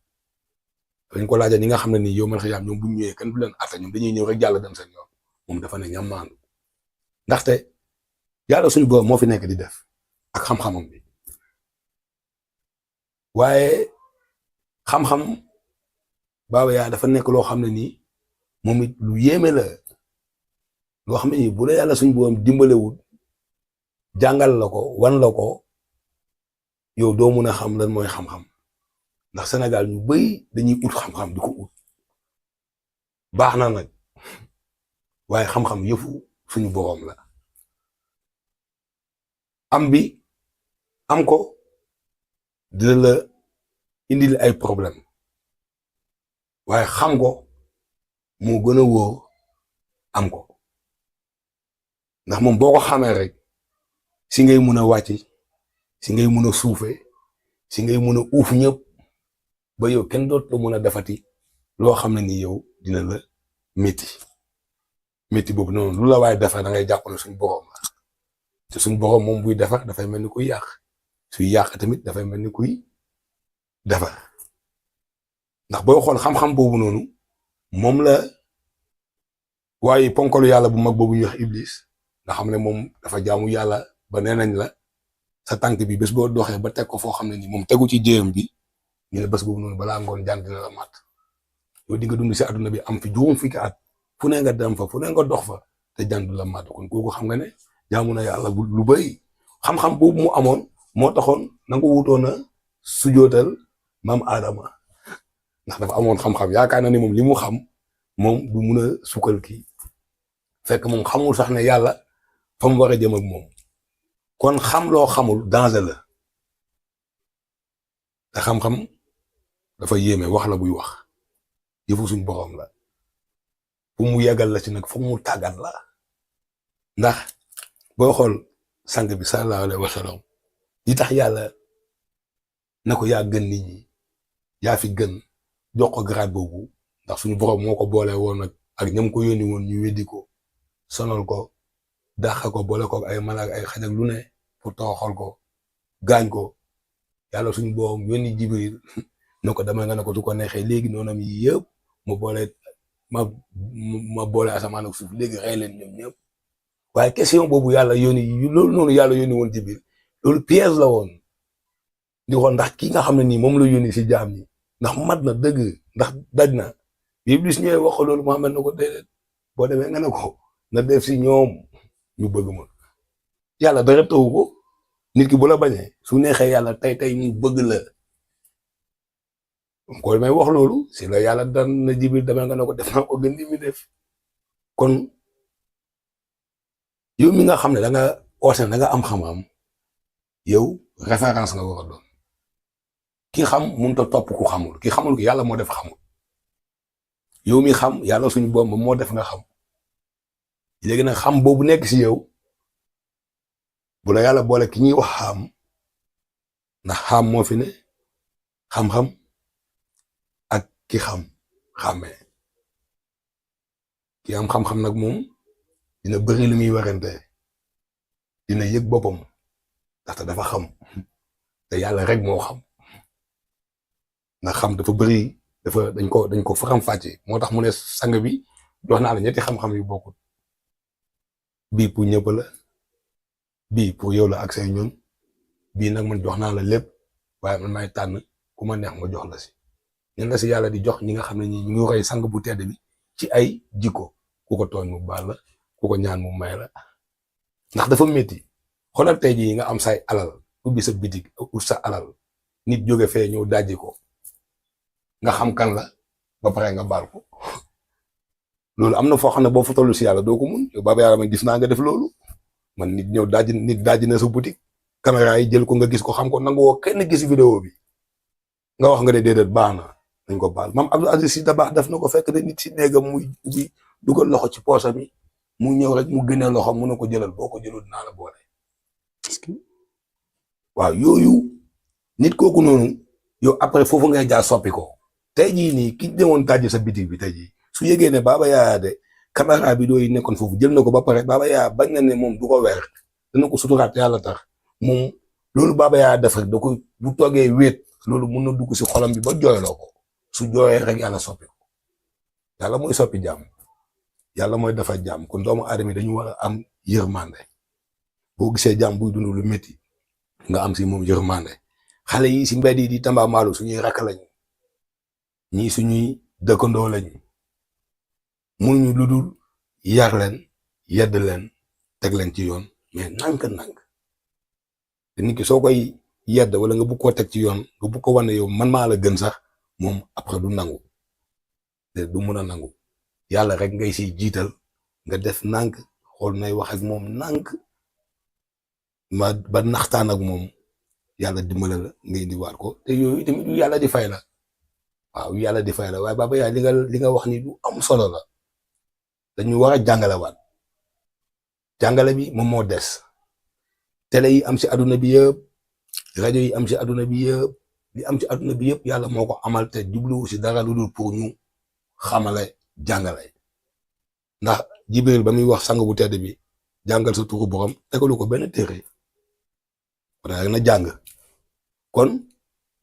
dañ ko laajee ñi nga xam ne nii yow mal xiyaam ñoom bu ñu ñëwee kenn du leen atte ñoom dañuy ñëw rek jàll dem seen yoon moom dafa ne ña maandu ndaxte yàlla suñu borom moo fi nekk di def ak xam-xamam bi waaye xam-xam baaba yaa dafa nekk loo xam ne nii moom it lu yéeme la loo xam ne nii bu la yàlla suñu borom dimbalewul jàngal la ko wan la ko yow doo mun a xam lan mooy xam-xam ndax Sénégal ñu bëri dañuy ut xam-xam di ko ut baax na nag waaye xam-xam yëfu suñu borom la am ko dina la indil ay problème waaye xam ko moo gën a wóor am ko ndax moom boo ko xamee rek si ngay mun a wàcc si ngay mun a suufee si ngay mun a uuf ñëpp ba yow kenn dootu la mun a defati loo xam ne ni yow dina la métti boobu noonu lu la waaye defar da ngay jàpp ne suñu borom la te suñu borom moom buy defar dafay mel ni kuy yàq suy yàq tamit dafay mel ni kuy defar ndax booy xool xam-xam boobu noonu moom la waaye ponkalu yàlla bu mag boobu ñuy wax Iblis nga xam ne moom dafa jaamu yàlla ba nee nañ la sa tànk bi bés boo doxee ba teg ko foo xam ne ni moom tegu ci jéem bi ñu ne bés boobu noonu balaa ngoon jaan dina la mat yow di nga dund si àdduna bi am fi juróom fukki at fu ne nga dem fa fu ne nga dox fa te jaan du la mat kon kooku xam nga ne jaamu na yàlla lu bëri xam-xam boobu mu amoon moo taxoon na nga wutoon a sujootal maam Adama ndax dafa amoon xam-xam yaakaar na ni moom li mu xam moom du mun a sukkal kii fekk moom xamul sax ne yàlla fa mu war a jëm ak moom kon xam loo xamul danger la te xam-xam dafa yéeme wax la buy wax yëfu suñ borom la fu mu yeggal la ci nag fu mu tàggat la ndax boo xool sang bi sallallahu alayhi wa sallam li tax yàlla na ko yaa gën nit ñi yaa fi gën jox ko grade boobu ndax suñu borom moo ko boole woon ak ñam ko yónni woon ñu weddi ko sonal ko dàq ko boole ko ay malaak ay xaj ak lu ne pour toroxal ko gaañ ko yàlla suñu borom yónni Jibril ne ko dama nga ne ko su ko neexee léegi noonam yi yëpp ma boole asamaan ak suuf léegi rey leen ñoom ñëpp waaye question boobu yàlla yónni loolu noonu yàlla yónni woon Jibril loolu piège la woon di xool ndax ki nga xam ne nii moom la yónni si jaam ñi ndax mat na dëgg ndax daj na Iblis ñëwee wax ko loolu Muhammad na ko déedéet boo demee nga ne ko na def si ñoom ñu bëgg ma yàlla dara taw ko nit ki bu la bañee su neexee yàlla tey mu bëgg la ko may wax loolu si la yàlla daan na Jibril demee nga ne ko def naa ko gën di mi def kon yow mi nga xam ne da nga oote da nga am xam-xam yow référence nga war a doon ki xam mënut a topp ku xamul ki xamul ki yàlla moo def xamul yow mi xam yàlla suñu boom moo def nga xam léegi nag xam boobu nekk si yow bu la yàlla boole ki ñuy wax xam ndax xam moo fi ne xam-xam ak ki xam xàmmee ki am xam-xam nag moom dina bëri lu muy werante dina yëg boppam ndaxte dafa xam te yàlla rek moo xam ndax xam dafa bëri dañ ko faram fàcce moo tax mu ne sang bi jox naa la ñetti xam-xam yu bokkut bii pour ñëpp la bii pour yow la ak say ñun bii nag man jox naa la lépp waaye man may tànn ku ma neex ma jox la si ñun la si yàlla di jox ñi nga xam ne ñi ñu ngi roy sang bu tedd bi ci ay jikko ku ko tooñ mu baal la ku ko ñaan mu may la ndax dafa métti xoolal tey jii nga am say alal ubbi sa bitig ut sa alal nit jóge fee ñëw dajji ko nga xam kan la ba pare nga baal ko loolu am na foo xam ne boo fa tollu si yàlla doo ko mun yow Baba Yara man gis naa nga def loolu man nit ñëw dajji na sa boutique caméra yi jël ko nga gis ko xam ko nangu woo kenn gis vidéo bi nga wax nga ne déedéet baax na dañ ko baal maam Abdou Aziz Sy Dabakh def na ko fekk ne nit si néegam muy ubbi dugal loxo ci poosam yi mu ñëw rek mu génnee loxo mu ne ko jëlal boo ko jëlul dinaa la boole waaw yooyu nit kooku noonu yow après foofu ngay jaar soppi ko tey jii nii ki demoon tàjji sa bitig bi tey jii su yëgee ne Baba Yara de caméra bi dooy nekkoon foofu jël na ko ba pare Baba Yara bañ na ne moom du ko weer dana ko suturaat yàlla tax moom loolu Baba Yara def rek da ko bu toogee wéet loolu mun na dugg si xolam bi ba jooyloo ko su jooyee rek yàlla soppi ko yàlla mooy soppi jàmm yàlla mooy dafa jàmm kon doomu aadama dañu war a am yërmande boo gisee jàmm buy dund lu métti nga am si moom yërmande xale yi si mbedd yi di tambaamaalu suñuy rakk lañu ñii suñuy dëkkandoo lañu mënuñu lu dul yar leen yedd leen teg leen ci yoon mais nànk-nànk te nit ki soo koy yedd wala nga bugg koo teg ci yoon nga bugg ko wane yow man maa la gën sax moom après du nangu te du mun a nangu yàlla rek ngay siy jiital nga def nànk xool nay wax ak moom nànk ba naxtaan ak moom yàlla dimbale la nga indiwaat ko te yooyu tamit yu yàlla di fay la waaw yu yàlla di fay la waaye Baba Yara li nga wax ni lu am solo la dañu war a jàngalewaat jàngale bi moom moo des télé yi am ci àdduna bi yëpp rajo yi am ci àdduna bi yëpp li am ci àdduna bi yëpp yàlla moo ko amal te jubluwu ci dara lu dul pour ñu xamale jàngale ndax Jibril ba muy wax sang bu tedd bi jàngal sa turu borom tegalu ko benn téere wala na jàng kon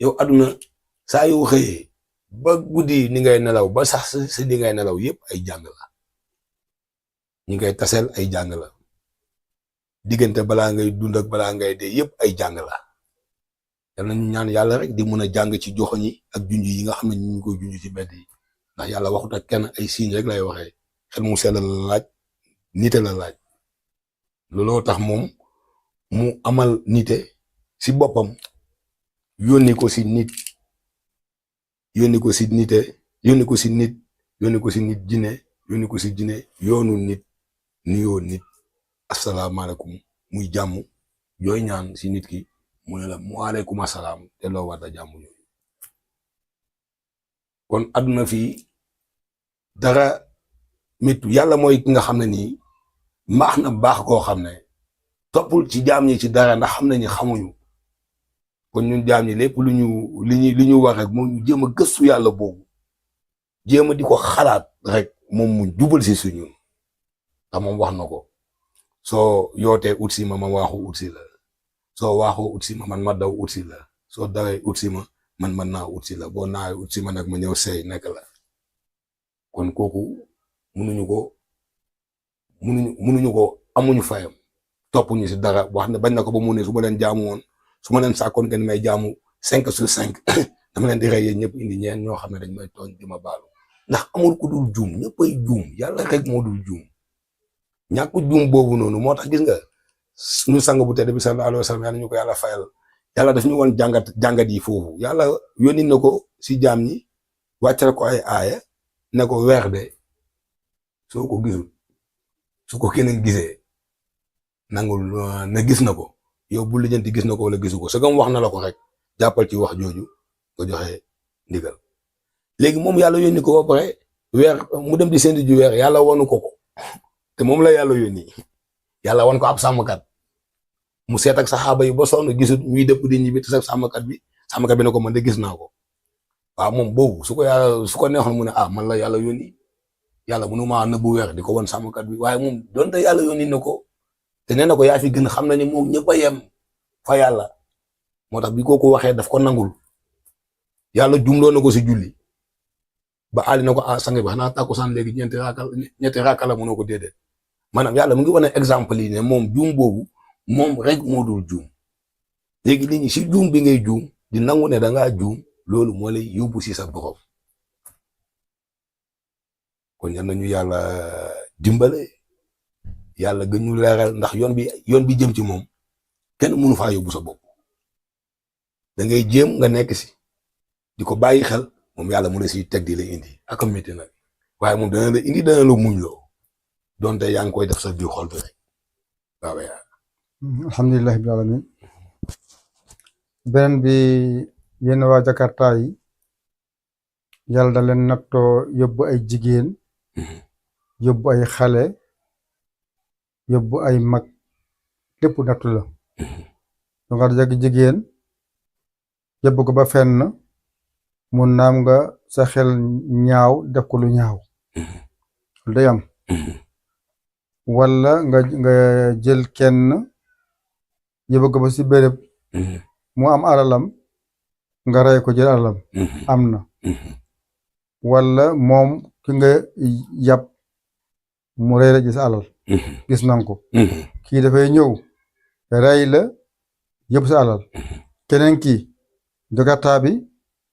yow àdduna saa yoo xëyee ba guddi ni ngay nelaw ba sax si di ngay nelaw yëpp ay jàng la ñi ngay taseel ay jàng la diggante balaa ngay dund ak balaa ngay dee yëpp ay jàng la yal nañu ñaan yàlla rek di mën a jàng ci joxoñ yi ak junj yi nga xam ne ñu ngi koy junj ci mbedd yi ndax yàlla waxut ak kenn ay signe rek lay waxee xel mu sell la laaj nite la laaj looloo tax moom mu amal nite si boppam yónni ko si nit yónni ko si nite yónni ko si nit yónni ko si nit jinne yónni ko si jinne yoonu nit nuyoo nit asalaamaaleykum muy jàmm yooy ñaan si nit ki mu ne la waaleykum asalaam te loo war a jàmm yooyu kon àdduna fii dara méttu yàlla mooy ki nga xam ne nii mbaax na baax koo xam ne toppul ci jaam ñi ci dara ndax xam nañu xamuñu kon ñun jaam ñi lépp li ñu wax rek moom ñu jéem a gëstu yàlla boobu jéem a di ko xalaat rek moom mu jubal si suñu ndax moom wax na ko soo yootee ut si ma waaxu ut si la soo waaxoo ut si ma man ma daw ut si la soo dawee ut si ma man mën naa ut si la boo naawee ut si ma nag ma ñëw sey nekk la kon kooku munuñu ko amuñu fayam toppuñu si dara wax ne bañ na ko ba mu ne su ma leen jaamu woon su ma leen sàkkoon ngeen may jaamu 5/5 dama leen di rey yéen ñëpp indi ñeen ñoo xam ne dañ may tooñ di ma baalu ndax amul ku dul juum ñëppay juum yàlla rek moo dul juum ñàkku juum boobu noonu moo tax gis nga suñu sang bu tedd bi sallallahu alayhi wa sallam yàlla ñu ko yàlla fayal yàlla daf ñu woon jàngat yi foofu yàlla yónni na ko si jaam ñi wàccal ko ay aaya ne ko weer de soo ko gisul su ko keneen gisee nangul na gis na ko yow bu lijjanti gis na ko wala gisu ko sagam wax na la ko rek jàppal ci wax jooju nga joxe ndigal léegi moom yàlla yónni ko ba pare weer mu dem di séntu ji weer yàlla wonu ko te moom la yàlla yónni yàlla wan ko ab sàmmkat mu seet ak saxaaba yi ba sonn gisut ñuy dëpp di ñibbi te sax sàmmkat bi ne ko man de gis naa ko waaw moom boobu su ko neexoon mu ne man la yàlla yónni yàlla mënu maa nëbbu weer di ko won sàmmkat bi waaye moom donte yàlla yónni na ko te nee na ko yaa fi gën xam na ni moom ñëpp a yem fa yàlla moo tax bi kooku waxee daf ko nangul yàlla jumloo na ko si julli ba aali na ko sang bi xanaa tàkkusaan léegi ñetti raaka la mënoo ko déedéet maanaam yàlla mu ngi wane exemple yi ne moom juum boobu moom rek moo dul juum léegi nit ñi si juum bi ngay juum di nangu ne da ngaa juum loolu moo lay yóbbu si sa borom kon yal nañu yàlla dimbale yàlla gën ñu leeral ndax yoon bi jëm ci moom kenn mënu faa yóbbu sa bopp da ngay jéem nga nekk si di ko bàyyi xel moom yàlla mu la siy teg di la indi ak métti nag waaye moom dana la indi dana la muñ loo donte yaa ngi koy def sa biir xol bi rek waaw yaa alhamdulilah rabbil alamin beneen bi yéen waa Jakarta yi yàlla da leen nattoo yóbbu ay jigéen yóbbu ay xale yóbbu ay mag lépp nattu la lu nga jag jigéen yóbbu ko ba fenn mun naam nga sa xel ñaaw def ko lu ñaaw lu day am wala nga jël kenn yóbbu ko ba si béréb mu am alalam nga rey ko jël alalam am na wala moom ki nga yàpp mu rey la gis alal gis nan ko kii dafay ñëw rey la yëpp sa alal keneen kii Jakarta bi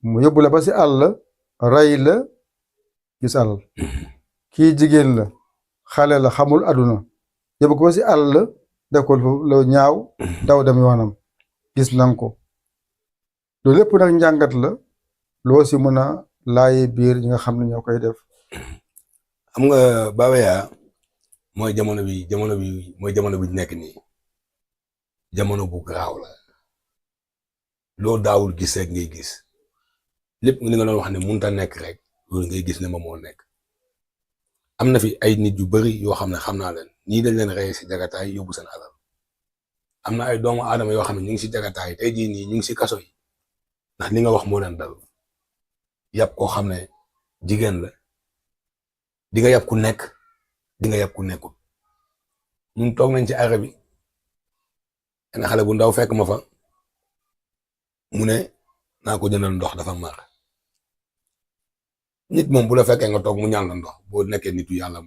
mu yóbbu la ba si àll rey la gis alal kii jigéen la xale la xamul aduna yóbbu ko ba si àll def ko lu ñaaw daw dem yoonam gis nan ko loolu lépp nag njàngat la loo si mën a laaye biir ñi nga xam ne ñoo koy def. xam nga Baweya mooy jamono bi nekk nii jamono bu garaaw la loo daawul gis rek ngay gis lépp li nga doon wax ne mënut a nekk rek loolu ngay gis ne ma moo nekk. am na fi ay nit yu bari yoo xam ne xam naa leen ñii dañ leen rey si jagataay yóbbu seen alal am na ay doomu aadama yoo xam ne ñu ngi si jagataay tey jii nii ñu ngi si kaso yi ndax li nga wax moo leen dal yàpp koo xam ne jigéen la di nga yàpp ku nekk di nga yàpp ku nekkul ñun toog nañ ci arrêt bi benn xale bu ndaw fekk ma fa mu ne naa ko jëndal ndox dafa mar nit moom bu la fekkee nga toog mu ñaan la ndox boo nekkee nitu yàlla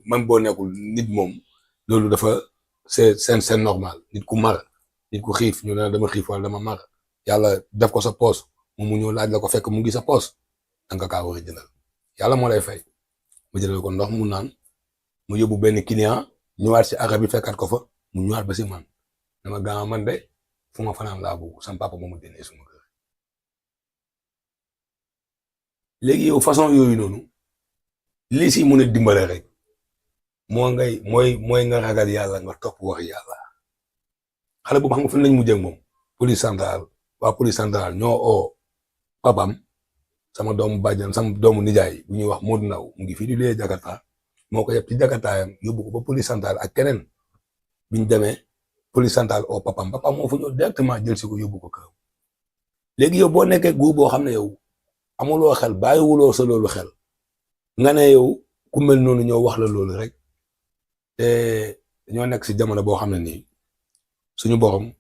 même boo nekkul nit moom loolu dafa c'est normal nit ku mar nit ku xiif ñu ne dama xiif wala dama mar yàlla def ko sa poos moom mu ñëw laaj la ko fekk mu ngi sa poos danga kaa war a jëndal yàlla moo lay fay mu jëndal ko ndox mu naan mu yóbbu benn client ñëwaat si arab bi fekkaat ko fa mu ñëwaat ba si man dama gaa man de fu ma fanaan laa bëgg sama papa moomu génnee suma kër léegi yow façon yooyu noonu lii si mun a dimbale rek mooy nga ragal yàlla nga topp wax yàlla xale boobu xam nga fan lañ mujjee ak moom police centrale waa police centrale ñoo oo papam sama doomu bàjjan sama doomu nijaay bu ñuy wax Modou Ndaw mu ngi fii di lee Jakarta moo ko yeb ci Jakartaayam yóbbu ko ba police centrale ak keneen biñ demee police centrale oo papam moo fa ñëw directement jël si ko yóbbu ko kër léegi yow boo nekkee góor boo xam ne yow amuloo xel bàyyiwuloo sa loolu xel nga ne yow ku mel noonu ñoo wax la loolu rek te dañoo nekk si jamono boo xam ne nii suñu borom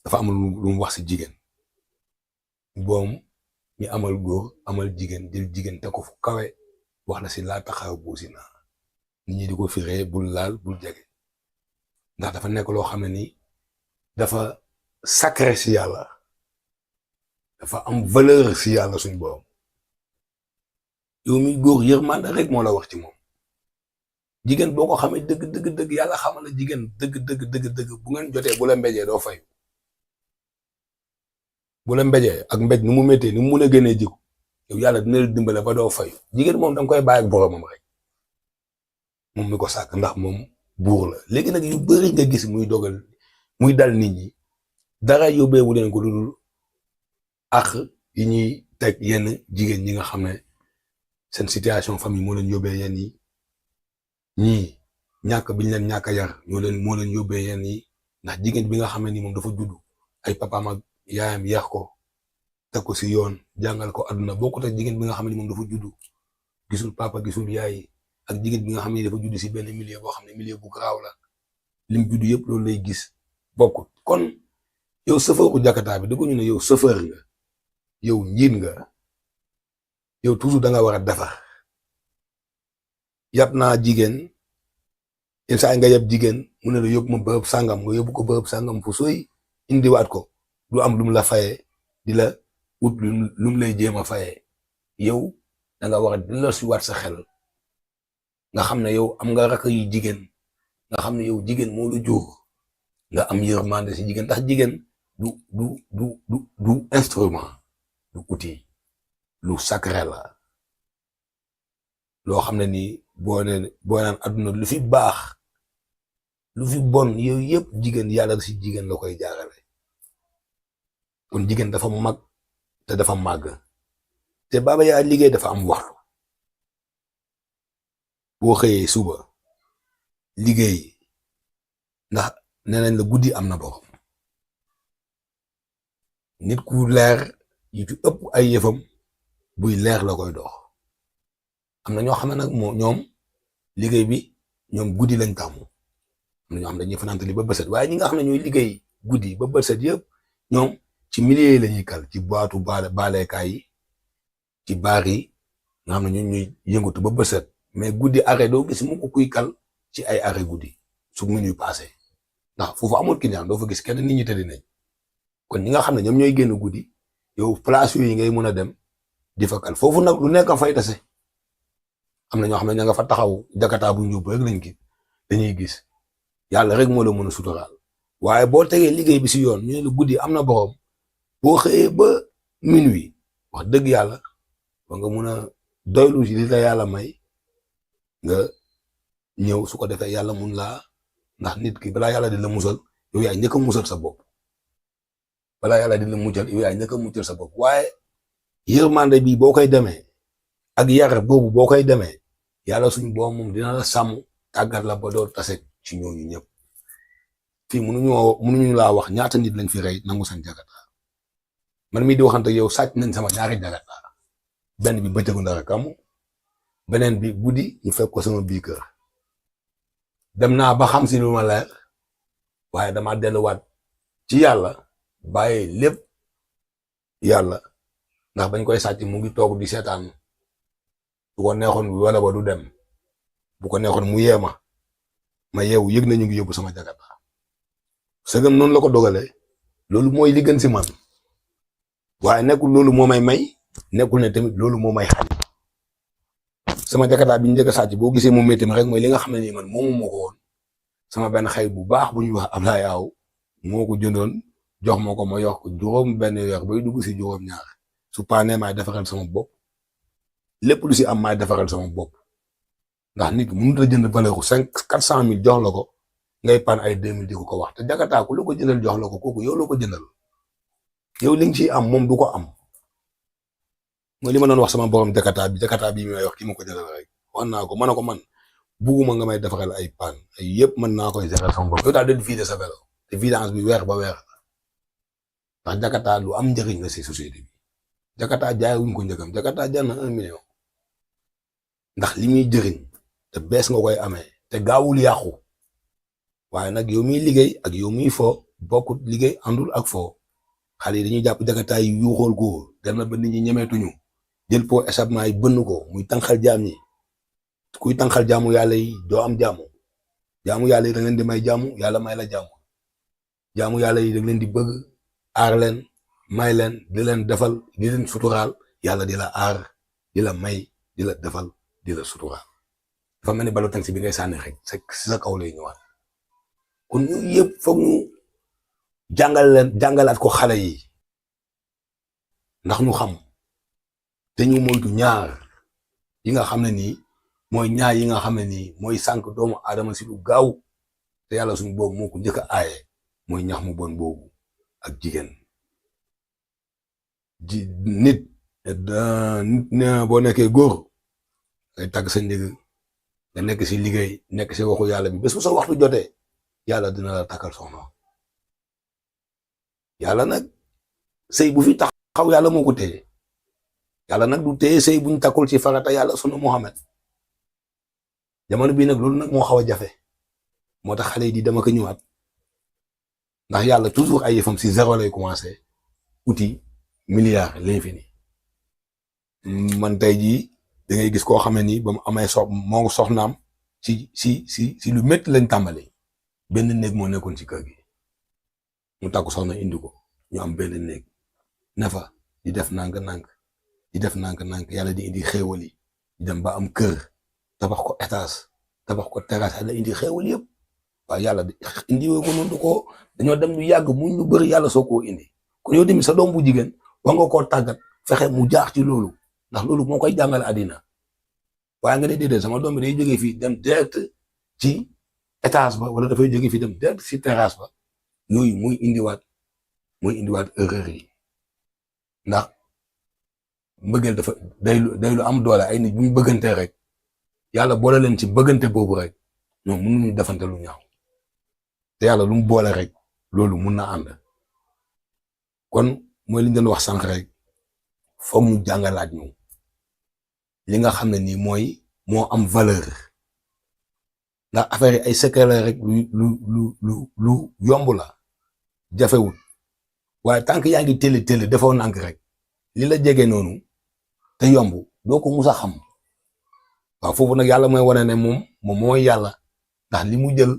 dafa amul lu mu wax si jigéen boom mi amal góor amal jigéen jël jigéen te ko fu kawe wax na si laa taxaw buusi naa nit ñi di ko firee bul laal bul jege ndax dafa nekk loo xam ne nii dafa sacré si yàlla dafa am valeur si yàlla suñu borom yow mi góor yërmande rek moo la wax ci moom jigéen boo ko xamee dëgg yàlla xamal la jigéen dëgg bu ngeen jotee bu la mbéjee doo fay bu la mbéjee ak mbéj nu mu méttee ni mu mun a génnee jikko yow yàlla dina la dimbale ba doo fay jigéen moom danga koy bàyyi ak boromam rek moom mi ko sàkk ndax moom buur la léegi nag yu bari nga gis muy dal nit ñi dara yóbbeewu leen ko lu dul ak yi ñuy teg yenn jigéen ñi nga xam ne seen situation famille moo leen yóbbee yenn yi ñii ñàkk biñ leen ñàkk a yar moo leen yóbbee yenn yi ndax jigéen bi nga xam ne ni moom dafa judd ay papaam ak yaayam yar ko teg ko si yoon jàngal ko àdduna bokkut ak jigéen bi nga xam ne moom dafa juddu gisul papa gisul yaay ak jigéen bi nga xam ne dafa juddu si benn milieu boo xam ne milieu bu garaaw la lim juddu yëpp loolu lay gis bokkut. kon yow chauffeur ku Jakarta bi dëgg ñu ne yow chauffeur nga yow njiit nga yow toujours da nga war a defar yab naa jigéen yenn saa nga yab jigéen mu ne la yóbbu ma bërëb sangam nga yóbbu ko bërëb sangam fu sooy indiwaat ko du am lu mu la fayee di la ut lu mu lay jéem a fayee yow da nga war a delloo si waat sa xel nga xam ne yow am nga rakk yu jigéen nga xam ne yow jigéen moo la jur nga am yërmande si jigéen ndax jigéen du instrument du outil lu sacré la loo xam ne nii boo naan adduna lu fi baax lu fi bon yooyu yëpp jigéen yàlla si jigéen la koy jaarale kon jigéen dafa mag te dafa màgg te Baba Yaya liggéey dafa am waxtu boo xëyee suba liggéey ndax nee nañ la guddi am na borom nit ku leer yi ci ëpp ay yëfam buy leer la koy dox am na ñoo xam ne nag ñoom liggéey bi ñoom guddi lañ tàmmu am na ñoo xam ne dañuy fanaantali ba bëset waaye ñi nga xam ne ñooy liggéey guddi ba bëset yëpp ñoom ci milieu yi la ñuy kal ci boitu baaleekaay yi ci baar yi nga xam ne ñun ñuy yëngatu ba bëset mais guddi arrêt doo gis mu ko kuy kal ci ay arrêt guddi su minuit passé ndax foofu amul client doo fa gis kenn nit ñi tëdd nañ kon ñi nga xam ne ñoom ñooy génn guddi yow place yooyu ngay mën a dem di fa kal foofu nag lu nekk fay tase am na ñoo xam ne ña nga fa taxaw Jakarta bu ñu rek lañ gis dañuy gis yàlla rek moo la mën a suturaal waaye boo tegee liggéey bi si yoon ñu ne la guddi am na borom boo xëyee ba minuit wax dëgg yàlla ba nga mun a doylu si li la yàlla may nga ñëw su ko defee yàlla mun laa ndax nit ki balaa yàlla di la musal yow yaay njëkk a musal sa bopp balaa yàlla di la muccal yow yaay njëkk a muccal sa bopp waaye yërmande bi boo koy demee ak yar boobu boo koy demee yàlla suñu boom moom dina la sàmm tàggat la ba doo tase ci ñooñu ñëpp fii mënuñu laa wax ñaata nit lañ fi rey nangu seen Jakarta man mii di waxante yow sàcc nañ sama ñaari Jakarta benn bi bëccëgu ndara kamu beneen bi guddi ñu fekk ko sama bii kër dem naa ba xam si lu ma leer waaye dama delluwaat ci yàlla bàyyi lépp yàlla ndax bañ koy sàcc mu ngi toog di seetaan bu ko neexoon wala ba du dem bu ko neexoon mu yeema ma yeewu yëg nañu ngi yóbbu sama Jakarta sëgëm noonu la ko dogalee loolu mooy li gën si man waaye nekkul loolu moo may nekkul ne tamit loolu moo may xañ sama Jakarta bi ñu njëkk a sàcc boo gisee mu métti ma rek mooy li nga xam ne nii man moomu moo ko woon sama benn xarit bu baax bu ñuy wax Ablaye Aw moo ko jëndoon jox ma ko ma yox ko juróom benn weer bay dugg si juróom ñaar su paanee maay defaral sama bopp lépp lu si am maay defaral sama bopp ndax nit ki mënut a jënd valeur ku 400 000 jox la ko ngay pan ay 2000 di ko wax te Jakarta ku la ko jëndal jox la ko kooku yow la ko jëndal yow li nga ciy am moom du ko am mooy li ma doon wax sama borom Jakarta bi may wax ki ma ko jëndal rek wax naa ko man man bugguma nga may defaral ay pan ay yëpp mën naa koy gérer sama bopp yow daal di vider sa vélo te vidange bi weer ba weer ndax Jakarta lu am njëriñ la si société bi Jakarta jaayuñ ko njëgam Jakarta jar na 1 million ndax li muy jëriñ te bees nga koy amee te gaawul yàqu waaye nag yow miy liggéey ak yow miy fo bokkut liggéey àndul ak fo xale yi dañuy jàpp Jakarta yi yuuxool ko dem na ba nit ñi ñemeetuñu jël po échappement yi bënn ko muy tànqal jaam ñi kuy tànqal jaamu yàlla yi doo am jaamu yàlla yi da leen di may jaamu yàlla may la jaamu yàlla yi da leen di bëgg aar leen may leen di leen defal di leen suturaal yàlla di la aar di la may di la defal di la suturaal dafa mel ni balu tànk si bi ngay sànni rek sa kaw lay ñëwaat kon ñu yëpp foog ñu jàngalaat ko xale yi ndax ñu xam te ñu moytu ñaar yi nga xam ne nii mooy ñaar yi nga xam ne nii mooy sànq doomu aadama si lu gaaw te yàlla suñu boobu moo ko njëkk a aaye mooy ñax mu bon boobu ak jigéen nit boo nekkee góor ngay tàgg sa ndigg nga nekk si liggéey nekk si waxu yàlla bi bés bu sa waxtu jotee yàlla dina la takkal soxna yàlla nag sëy bu fi tax xaw yàlla moo ko téye yàlla nag du téye sëy buñ takkul ci farata yàlla sunu Muhammad jamono bii nag loolu nag moo xaw a jafe moo tax xale yi di dama ko ñëwaat ndax yàlla toujours ay yëfam si zéro lay commencé uti milliard l'infini man tey jii da ngay gis koo xam ne nii ba mu amee moo soxnaam si lu métti lañ tàmbali benn néeg moo nekkoon ci kër gi mu takku soxna indi ko ñu am benn néeg nafa di def nànk-nànk di def nànk-nànk yàlla di indi xéewal yi di dem ba am kër tabax ko étage tabax ko terrasse yàlla indi xéewal yëpp waaye yàlla indi woo ko noonu ko dañoo dem lu yàgg muñ lu bëri yàlla soo koo indi kon yow tamit sa doom bu jigéen war nga koo tàggat fexe mu jaax ci loolu ndax loolu moo koy jàngal àddina waaye nga ne déedéet sama doom bi day jógee fii dem direct ci étage ba wala dafay jógee fii dem direct ci terrasse ba yooyu muy indiwaat erreur yi ndax mbëggeel dafa day lu am doole ay nit bu ñu bëggante rek yàlla boole leen ci bëggante boobu rek ñoom mënuñu defante lu ñaaw te yàlla lu mu boole rek loolu mun na ànd kon mooy li ñu doon wax sànq rek foog ñu jàngalaat ñu li nga xam ne nii mooy moo am valeur ndax affaire yi ay secret la rek lu yomb la jafewul waaye tant que yaa ngi télé defoo nànk rek li la jege noonu te yomb doo ko musa xam waaw foofu nag yàlla mooy wane ne moom mooy yàlla ndax li mu jël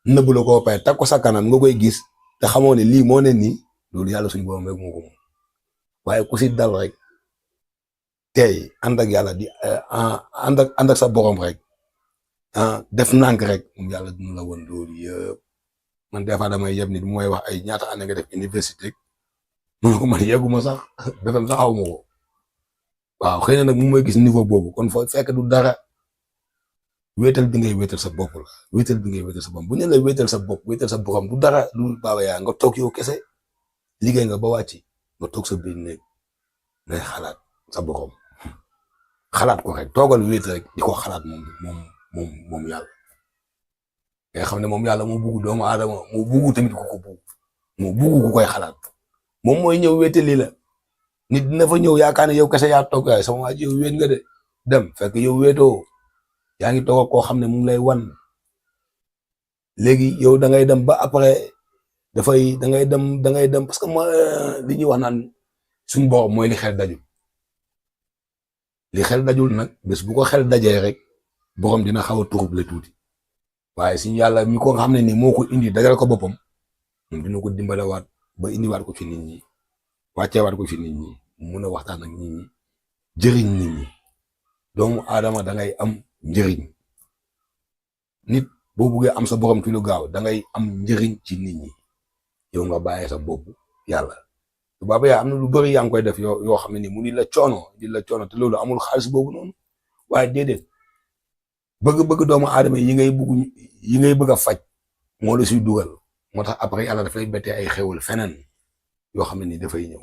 nëbb la ko pay teg ko sa kanam nga koy gis te xamoo ne lii moo ne nii loolu yàlla suñu borom rek moo ko moom waaye ku si dal rek tey ànd ak yàlla di ànd ak sa borom rek def nànk rek moom yàlla dina la woon loolu yëpp man des fois damay yeb nit mooy wax ay ñaata année nga def université man ko man yegguma sax defam sax xaw ma ko waaw xëy na nag mu may gis niveau boobu kon foo fekk du dara wéetal bi ngay wéetal sa bopp la wéetal bi ngay wéetal sa bopp bu ñu la wéetal sa bopp wéetal sa borom du dara du baaba yaa nga toog yow kese liggéey nga ba wàcc nga toog sa biir néeg ngay xalaat sa borom xalaat ko rek toogal wéet rek di ko xalaat moom yàlla nga xam ne moom yàlla moo bugg doomu aadama moo bugg tamit ku ko bugg moo bugg ku koy xalaat moom mooy ñëw wéetali la nit dina fa ñëw yaakaar ne yow kese yaa toog yaay sama waa ji yow wéet nga de dem fekk yow wéetoo yaa ngi toog koo xam ne mu ngi lay wan léegi yow da ngay dem ba après da ngay dem parce que li ñuy wax naan suñu borom mooy li xel dajul nag bés bu ko xel dajee rek borom dina xaw a trouble tuuti waaye suñu yàlla mi ko nga xam ne nii moo ko indi dajal ko boppam moom dina ko dimbalewaat ba indiwaat ko ci nit ñi wàcceewaat ko ci nit ñi mu mun a waxtaan ak nit ñi jëriñ nit ñi doomu aadama da ngay am njëriñ nit boo buggee am sa borom ci lu gaaw da ngay am njëriñ ci nit ñi yow nga bàyyee sa bopp yàlla baaba yaa am na lu bëri yaa ngi koy def yoo xam ne ni mu di la coono te loolu amul xaalis boobu noonu waaye déedéet bëgg doomu aadama yi ngay bëgg a faj moo la siy dugal moo tax après yàlla dafay bettee ay xewal feneen yoo xam ne ni dafay ñëw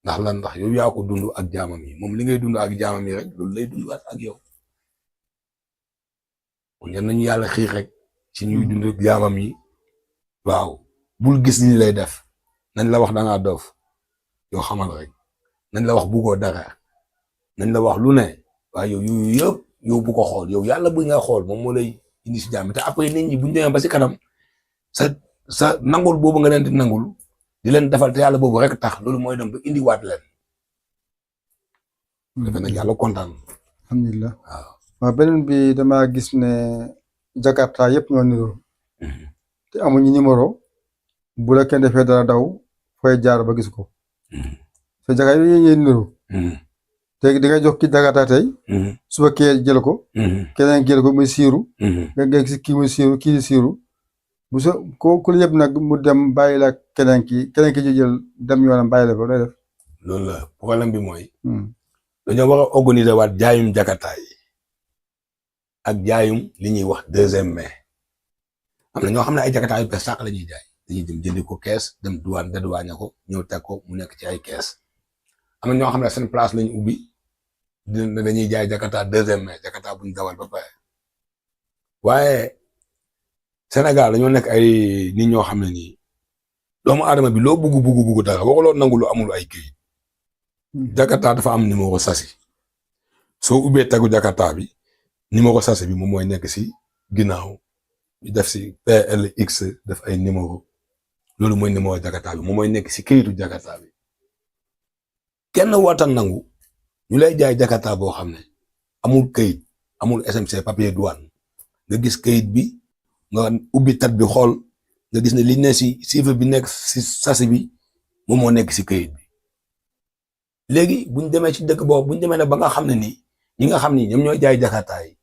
ndax yow yaa ko dund ak jaamam yi moom li ngay dund ak jaamam yi rek loolu lay dund ak yow kon yal nañu yàlla xiir rek ci ñuy dund ak jaamam yi waaw bul gis li lay def nañ la wax dangaa doof yoo xamal rek nañ la wax buggoo dara nañ la wax lu ne waaye yow yooyu yëpp yow bu ko xool yow yàlla bu nga xool moom moo lay indi si jàmm te après nit ñi buñ demee ba si kanam sa nangul boobu nga leen di nangul di leen defal te yàlla boobu rek tax loolu mooy dem ba indiwaat leen. defe nag yàlla kontaan. alhamdulilah waaw beneen bi dama gis ne Jakarta yëpp ñoo niroo te amuñu numéro bu la kenn defee dara daw fooy jaar ba gis ko te Jakarta yi ñuy niroo te di nga jox ki Jakarta tey suba kii jël ko keneen jël ko muy siiru nga gis kii muy siiru kii di siiru bu so ku la yëpp nag mu dem bàyyi la keneen ki jël dem yoonam bàyyi la ko day def loolu la problème bi mooy dañoo war a organiser waat jaayum Jakarta yi ak jaayum li ñuy wax 2e mai am na ñoo xam ne ay Jakarta yu bees sax la ñuy jaay dañuy dem jëndi ko kees dem douane dédouané ko ñëw teg ko mu nekk ci ay kees am na ñoo xam ne seen place lañu ubbi dañuy jaay Jakarta 2e mai Jakarta buñ dawal ba pare waaye Sénégal dañoo nekk ay nit ñoo xam ne nii doomu aadama bi loo bugg dara waxuloo nangu lu amul ay këyit. Jakarta dafa am numéro sasi soo ubbee tegu Jakarta bi numéro sasi bi moom mooy nekk si ginnaaw ñu def si PLX def ay numéro loolu mooy numéro Jakarta bi moom mooy nekk si këyitu Jakarta bi kenn watan nangu ñu lay jaay Jakarta boo xam ne amul këyit amul SMC papier douane nga gis këyit bi nga ubbi tat bi xool nga gis ne li ne si chiffre bi nekk si sasi bi moom moo nekk si këyit bi léegi buñ demee ci dëkk boobu buñ demee ne ba nga xam ne nii ñi nga xam ni ñoom ñooy jaay Jakarta yi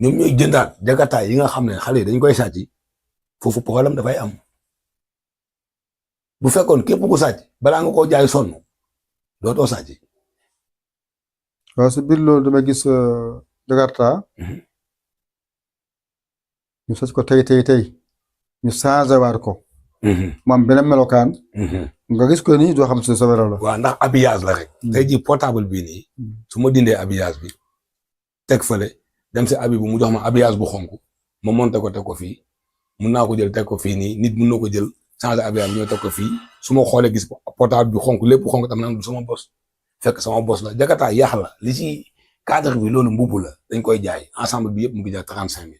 ñoom ñooy jëndaat Jakarta yi nga xam ne xale yi dañ koy sàcc foofu problème dafay am bu fekkoon képp ku sàcc balaa nga koo jaay sonn dootoo sàcc. waaw si biir loolu dama gis Jakarta ñu sàcc ko tey ñu changé waat ko. mu am beneen melokaan. nga gis ko nii doo xam si sa wér la. waaw ndax habillage la rek. tey jii portable bii nii. su ma dindee habillage bi teg fële dem si abi bu mu jox ma habillage bu xonk ma monté ko teg ko fii mun naa ko jël teg ko fii nii nit mun na ko jël changé habillage bi ñoo teg ko fii su ma xoolee gis portable bi xonk lépp xonk tam naan du sama bos fekk sama bos la Jakarta yàq la li ci cadre bi loolu mbubb la dañ koy jaay ensemble bi yëpp mu ngi jar 35 000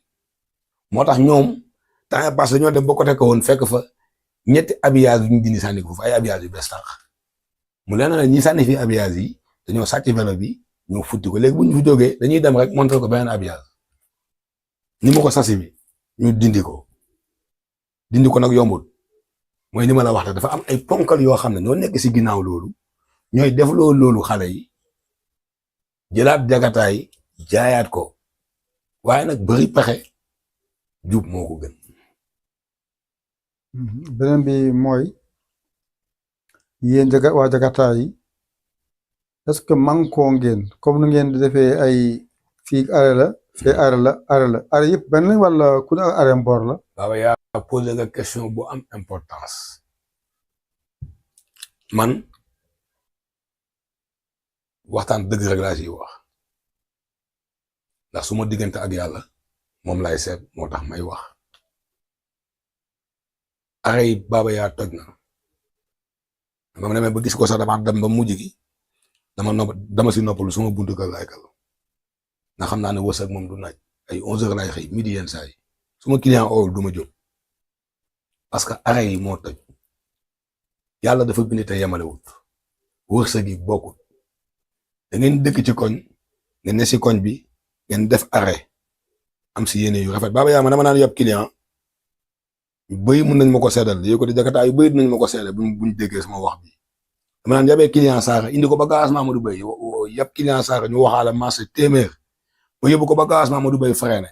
moo tax ñoom temps parce que dañoo dem ba côté ko woon fekk fa ñetti habillage yu ñu dindi sànni ko foofu ay habillage yu bees tax mu leen ne ñi sànni fii habillage yi dañoo sàcc vélo bi ñoo futti ko léegi bu ñu fi jógee dañuy dem rek montré ko beneen habillage ni ma ko sasi bi ñu dindi ko nag yombul mooy ni ma la wax rek dafa am ay ponkal yoo xam ne ñoo nekk si ginnaaw loolu ñooy def loolu xale yi jëlaat Jakarta yi jaayaat ko waaye nag bëri pexe jub moo ko gën. beneen bi mooy yéen waa Jakarta yi est-ce que mànkoo ngeen comme nu ngeen di defee ay fii arrêt la fii arrêt la arrêt yëpp benn lañ wala ku ne arrêt mboor la. Baba yaa posé nga question bu am importance man waxtaan dëgg rek laa ciy wax ndax su ma diggante ak yàlla moom lay seet moo tax may wax arrêt yi Baba yaa toj na ba ma demee ba gis ko sax dama dem ba mujj gi dama si noppalu suma buntu kër laay kal nga xam naa ne wërsëg moom du naaj ay 11h lay xëy midi yenn saa yi suma client oowul du ma jóg parce que arrêt yi moo toj yàlla dafa bind te yemalewut wërsëg yi bokkut da ngeen dëkk ci koñ ngeen ne si koñ bi ngeen def arrêt am si yéene yu rafet Baba yaa ma dama naan yab client yu bëri mun nañ ma ko seedal yow ko di Jakarta yu bëri nañ ma ko seedal buñ déggee sama wax bi dama naan yabee client saaka indi ko ba gaas Mamadou Bay yab client saaka ñu waxaala marché téeméer ba yóbbu ko ba gaas Mamadou Bay freiné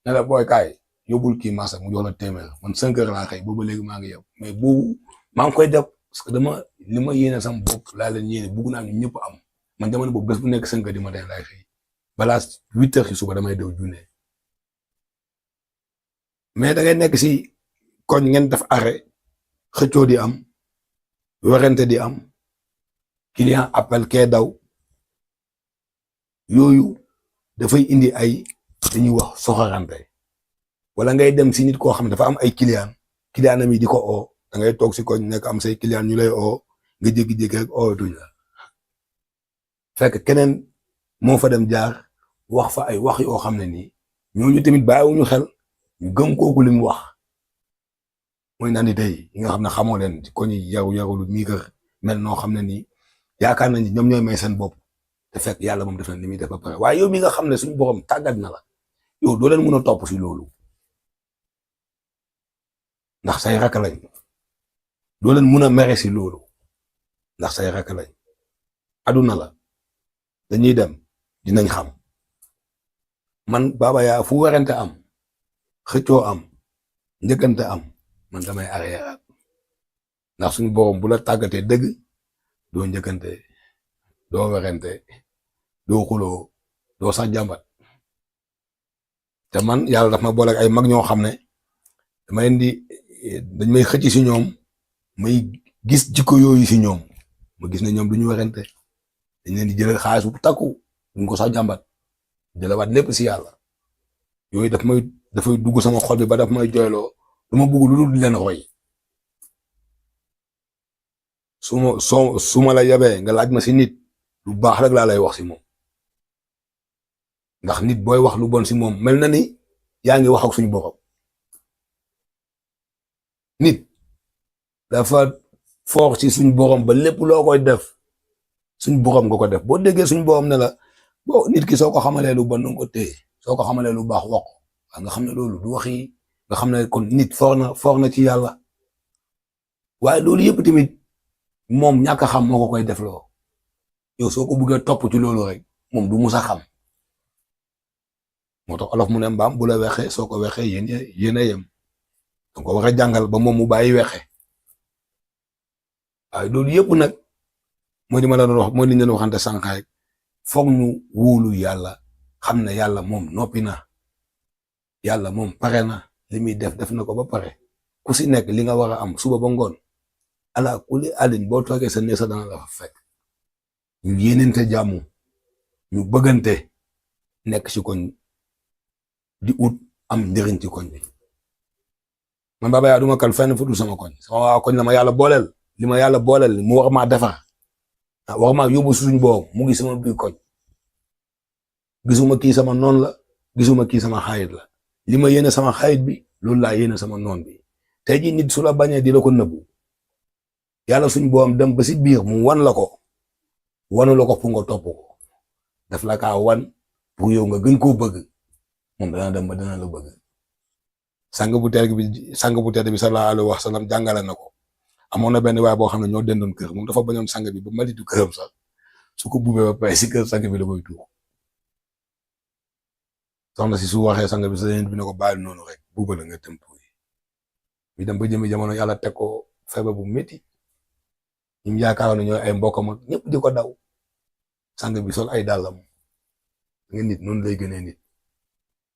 ne la booy kaay yóbbul kii marché mu jox la téeméer man 5 heures laa xëy booba léegi maa ngi yab mais boobu maa ngi koy def parce que dama li ma yéene sama bopp laa leen yéene bugg naa ñu ñëpp am man jamono boobu bés bu nekk 5 heures di ma day laay xëy balaa 8 heures ci suba damay dew junne mais da ngay nekk si koñ ngeen def arrêt xëccoo di am werante di am client appel kee daw yooyu dafay indi ay dañuy wax soxarante wala ngay dem si nit koo xam ne dafa am ay client am yi di ko oo da ngay toog si koñ nekk am say client ñu lay oo nga jékki-jékki rek oo tuñ la fekk keneen moo fa dem jaar wax fa ay wax yoo xam ne nii ñooñu tamit bàyyiwuñu xel ñu gëm kooku li mu wax mooy naan ni tey yi nga xam ne xamoo leen ci koñ yi yarulu mii kër mel noo xam ne nii yaakaar nañ ñoom ñooy may seen bopp te fekk yàlla moom def na li muy def ba pare waaye yow mi nga xam ne suñu borom tàggat na la yow doo leen mën a topp si loolu ndax say rakk lañ doo leen mën a mere si loolu ndax say rakk lañ aduna la dañuy dem dinañ xam man Baba yaa fu werante am xëccoo am njëkkante am man damay arrière ndax suñu borom bu la tàggatee dëgg doo njëkkante doo werante doo xuloo doo sax jàmbat te man yàlla daf ma boole ak ay mag ñoo xam ne dama leen dañ may xëcc si ñoom may gis jikko yooyu si ñoom ma gis ne ñoom du ñu werante dañ leen di jëlal xaalis bu takku duñ ko sax jàmbat jëlawaat lépp si yàlla yooyu dafay dugg sama xol bi ba daf may jooyloo du ma bëgg lu dul leen roy su ma la yabee nga laaj ma si nit lu baax rek laa lay wax si moom ndax nit booy wax lu bon si moom mel na ni yaa ngi wax ak suñu borom nit dafa foor ci suñu borom ba lépp loo koy def suñu borom nga ko def boo déggee suñu borom ne la bon nit ki soo ko xamalee lu bon nga ko téye soo ko xamalee lu baax wax ko nga xam ne loolu du wax yi nga xam ne kon nit foor na ci yàlla waaye loolu yëpp tamit moom ñàkk a xam moo ko koy def loo yow soo ko bëggee topp ci loolu rek moom du musa xam moo tax olof mu ne mbaam bu la wexee soo ko wexee yéen a yem donc ko war a jàngal ba moom mu bàyyi wexe waaye loolu yëpp nag mooy li ma la doon wax mooy li ñu leen waxante sànq rek foog ñu wóolu yàlla xam ne yàlla moom noppi na yàlla moom pare na li muy def na ko ba pare ku si nekk li nga war a am suba ba ngoon ala kuli alin boo toogee sa neesa dana la fa fekk ñu yéenente jàmm ñu bëggante nekk ci koñ di ut am njëriñ ci koñ bi man Baba Yaya duma kal fenn fu dul sama koñ sama waa koñ la ma yàlla booleel li ma yàlla booleel mu war maa defar war maa yóbbu suñ boobu mu ngi sama biir koñ gisuma kii sama noon la gisuma kii sama xarit la li ma yéene sama xarit bi loolu laa yéene sama noon bi tey jii nit su la bañee di la ko nëbbu yàlla suñ boom dem ba si biir mu wan la ko wanu la ko pour nga topp ko daf la kaa wan pour yow nga gën koo bëgg moom dana dem ba dana la bëgg sang bu tedd bi sallallahu alayhi wa sallam jàngale na ko amoon na benn waay boo xam ne ñoo dendoon kër moom dafa bañoon sang bi ba malitu këram sax su ko buubee ba pare si kër sang bi la koy tuur soxna si su waxee sang bi sa yéen bi ne ko bàyyi noonu rek buuba la nga dem tuur mi dem ba jëmi jamono yàlla teg ko feebar bu métti ñim yaakaaroon ne ñooy ay mbokkam ak ñëpp di ko daw sang bi sol ay dàllam nga nit noonu lay gënee nit